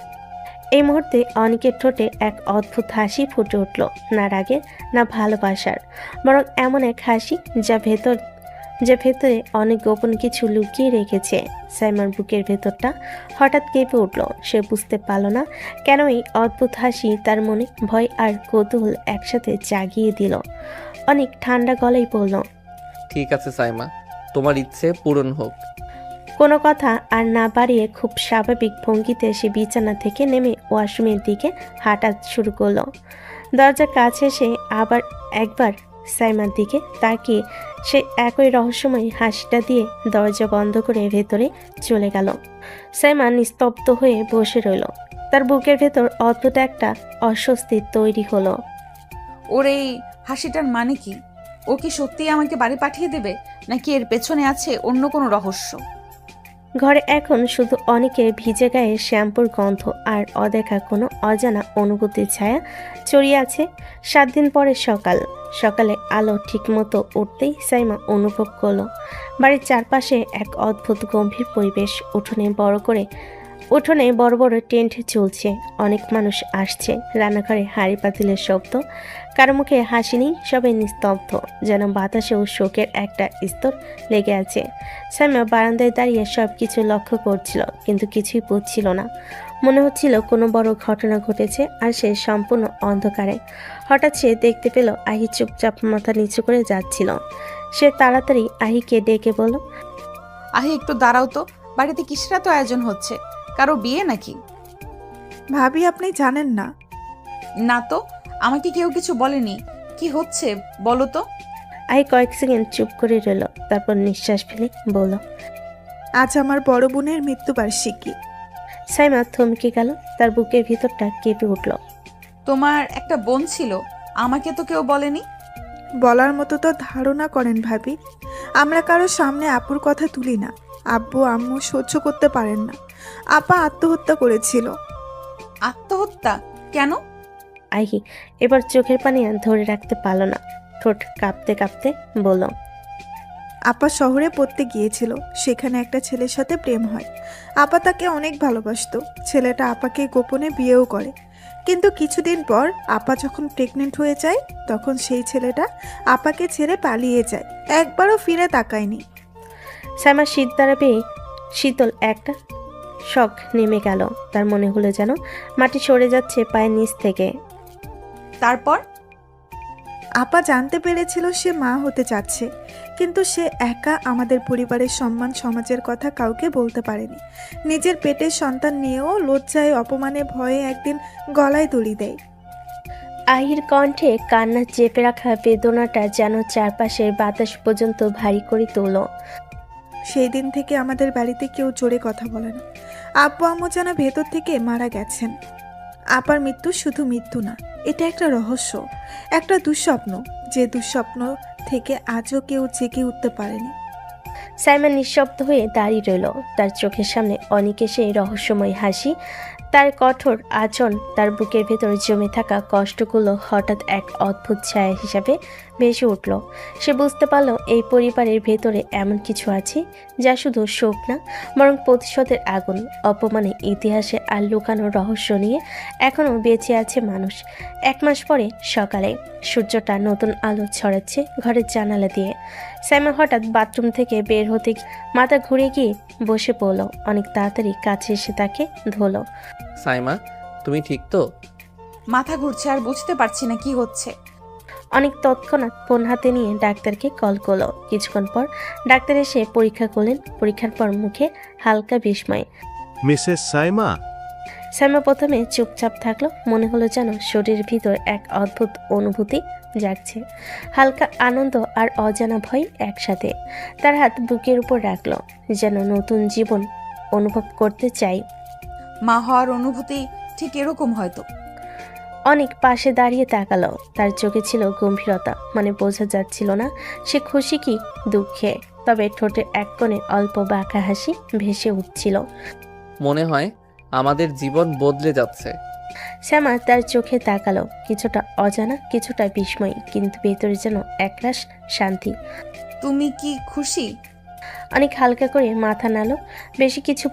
এই মুহূর্তে অনেকের ঠোঁটে এক অদ্ভুত হাসি ফুটে উঠল। না রাগের, না ভালোবাসার, বরং এমন এক হাসি যা ভেতরে অনেক গোপন কিছু লুকিয়ে রেখেছে। সাইমার বুকের ভেতরটা হঠাৎ কেঁপে উঠল। সে বুঝতে পারল না কেন এই অদ্ভুত হাসি তার মনে ভয় আর কৌতূহল একসাথে জাগিয়ে দিল। অনেক ঠান্ডা গলায় বলল, ঠিক আছে সাইমা, তোমার ইচ্ছে পূরণ হোক। কোনো কথা আর না বাড়িয়ে খুব স্বাভাবিক ভঙ্গিতে সে বিছানা থেকে নেমে ওয়াশরুমের দিকে হাঁটা শুরু করলো। দরজার কাছে এসে আবার একবার সাইমার দিকে তাকিয়ে সে একই রহস্যময় হাসিটা দিয়ে দরজা বন্ধ করে ভেতরে চলে গেল। সাইমা নিস্তব্ধ হয়ে বসে রইল। তার বুকের ভেতর অদ্ভুত একটা অস্বস্তি তৈরি হলো। ওর এই হাসিটার মানে কি? ও কি সত্যিই আমাকে বাড়ি পাঠিয়ে দেবে, নাকি এর পেছনে আছে অন্য কোনো রহস্য? ঘরে এখন শুধু অনেকের ভিজে গায়ে শ্যাম্পুর গন্ধ আর অদেখা কোনো অজানা অনুভূতির ছায়া ছড়িয়ে আছে। 7 দিন পরে সকালে আলো ঠিকমতো উঠতেই সাইমা অনুভব করলো বাড়ির চারপাশে এক অদ্ভুত গম্ভীর পরিবেশ। উঠোনে বড় বড় টেন্ট চলছে, অনেক মানুষ আসছে। রান্নাঘরে হাঁড়ি পাতিলের শব্দ, কারো মুখে হাসি নেই, সবাই নিস্তব্ধ, যেন বাতাসেও শোকের একটা স্তর লেগে আছে। সাইমা বারান্দায় দাঁড়িয়ে সব কিছু লক্ষ্য করছিল, কিন্তু কিছুই বুঝছিল না। মনে হচ্ছিল কোনো বড় ঘটনা ঘটেছে আর সে সম্পূর্ণ অন্ধকারে। হঠাৎ সে দেখতে পেল আহি চুপচাপ মাথা নিচু করে যাচ্ছিল। সে তাড়াতাড়ি আহিকে ডেকে বলল, আহি, একটু দাঁড়াও তো। বাড়িতে কিসের এত আয়োজন হচ্ছে? কারো বিয়ে নাকি? ভাবি, আপনি জানেন না? না তো, আমাকে কেউ কিছু বলেনি। কি হচ্ছে বলো তো? আহি কয়েক সেকেন্ড চুপ করে রইল, তারপর নিঃশ্বাস ফেলে বলল, আজ আমার বড় বোনের মৃত্যুবার্ষিকী। সাইমা থমকে গেল, তার বুকের ভিতরটা কেঁপে উঠল। তোমার একটা বোন ছিল, আমাকে তো কেউ বলেনি। বলার মতো তো ধারণা করেন ভাবি, আমরা কারো সামনে আপুর কথা তুলি না। আব্বু আম্মু সহ্য করতে পারেন না। আপা আত্মহত্যা করেছিল। আত্মহত্যা? কেন? আহি এবার চোখের পানি আর ধরে রাখতে পারল না, ঠোঁট কাঁপতে কাঁপতে বলল, আপা শহরে পড়তে গিয়েছিল, সেখানে একটা ছেলের সাথে প্রেম হয়। আপা তাকে অনেক ভালোবাসতো। ছেলেটা আপাকে গোপনে বিয়েও করে, কিন্তু কিছুদিন পর আপা যখন প্রেগনেন্ট হয়ে যায়, তখন সেই ছেলেটা আপাকে ছেড়ে পালিয়ে যায়, একবারও ফিরে তাকায়নি। সাইমা শীত দ্বারা পেয়ে শীতল একটা শখ নেমে গেল, তার মনে হলো যেন মাটি সরে যাচ্ছে পায়ের নিচ থেকে। তারপর? আপা জানতে পেরেছিল সে মা হতে যাচ্ছে, কিন্তু সে একা আমাদের পরিবারের সম্মান সমাজের কথা কাউকে বলতে পারেনি। নিজের পেটের সন্তান নিয়েও লজ্জায় অপমানে ভয়ে একদিন গলায় দড়ি দেয়। আহির কণ্ঠে কান্না চেপে রাখা বেদনাটা যেন চারপাশের বাতাস পর্যন্ত ভারী করে তোল। সেই দিন থেকে আমাদের বাড়িতে কেউ জোরে কথা বলে না। আব্বু আম্মু যেন ভেতর থেকে মারা গেছেন। আপার মৃত্যু শুধু মৃত্যু না, এটা একটা রহস্য, একটা দুঃস্বপ্ন, যে দুঃস্বপ্ন থেকে আজও কেউ জেগে উঠতে পারেনি। সাইমা নিঃশব্দ হয়ে দাঁড়িয়ে রইল, তার চোখের সামনে অনেকে সেই রহস্যময় হাসি, তার কঠোর আচরণ, তার বুকের ভেতর জমে থাকা কষ্টগুলো হঠাৎ এক অদ্ভুত ছায়া হিসাবে ভেসে উঠল। সে বুঝতে পারল এই পরিবারের ভেতরে এমন কিছু আছে যা শুধু শোক না, বরং প্রতিশোধের আগুন, অপমানে, ইতিহাসে আর লুকানো রহস্য নিয়ে এখনও বেঁচে আছে মানুষ। 1 মাস পরে সকালে সূর্যটা নতুন আলো ছড়াচ্ছে ঘরের জানালা দিয়ে। সাইমা হঠাৎ বাথরুম থেকে বের হতে মাথা ঘুরে গিয়ে বসে পড়ল। অনেক তাড়াতাড়ি কাছে এসে তাকে ধরল। সাইমা, তুমি ঠিক তো? মাথা ঘুরছে আর বুঝতে পারছি না কি হচ্ছে। অনেক তৎক্ষণাৎ ফোন হাতে নিয়ে ডাক্তারকে কল করলো। কিছুক্ষণ পর ডাক্তার এসে পরীক্ষা করলেন। পরীক্ষার পর মুখে হালকা বিস্ময়। মিসেস সাইমা, সাইমা প্রথমে চুপচাপ থাকলো, মনে হলো যেন শরীরের ভিতর এক অদ্ভুত অনুভূতি জাগছে, হালকা আনন্দ আর অজানা ভয় একসাথে। তার হাত বুকের উপর রাখলো, যেন নতুন জীবন অনুভব করতে চাই। মা হওয়ার অনুভূতি ঠিক এরকম হয়তো। অনেক পাশে দাঁড়িয়ে তাকালো, তার চোখে ছিল গম্ভীরতা, মানে বোঝা যাচ্ছিল না সে খুশি কি দুঃখে, তবে ঠোঁটের এক কোণে অল্প বাঁকা হাসি ভেসে উঠছিল। মনে হয় আমাদের জীবন বদলে যাচ্ছে। শ্যামা তার চোখে তাকালো, কিছুটা অজানা, কিছুটা বিস্ময়, কিন্তু ভেতরে যেন একরাশ শান্তি। তুমি কি খুশি? অনেক হালকা করে মাথা নাড়ল, বেশি কিছু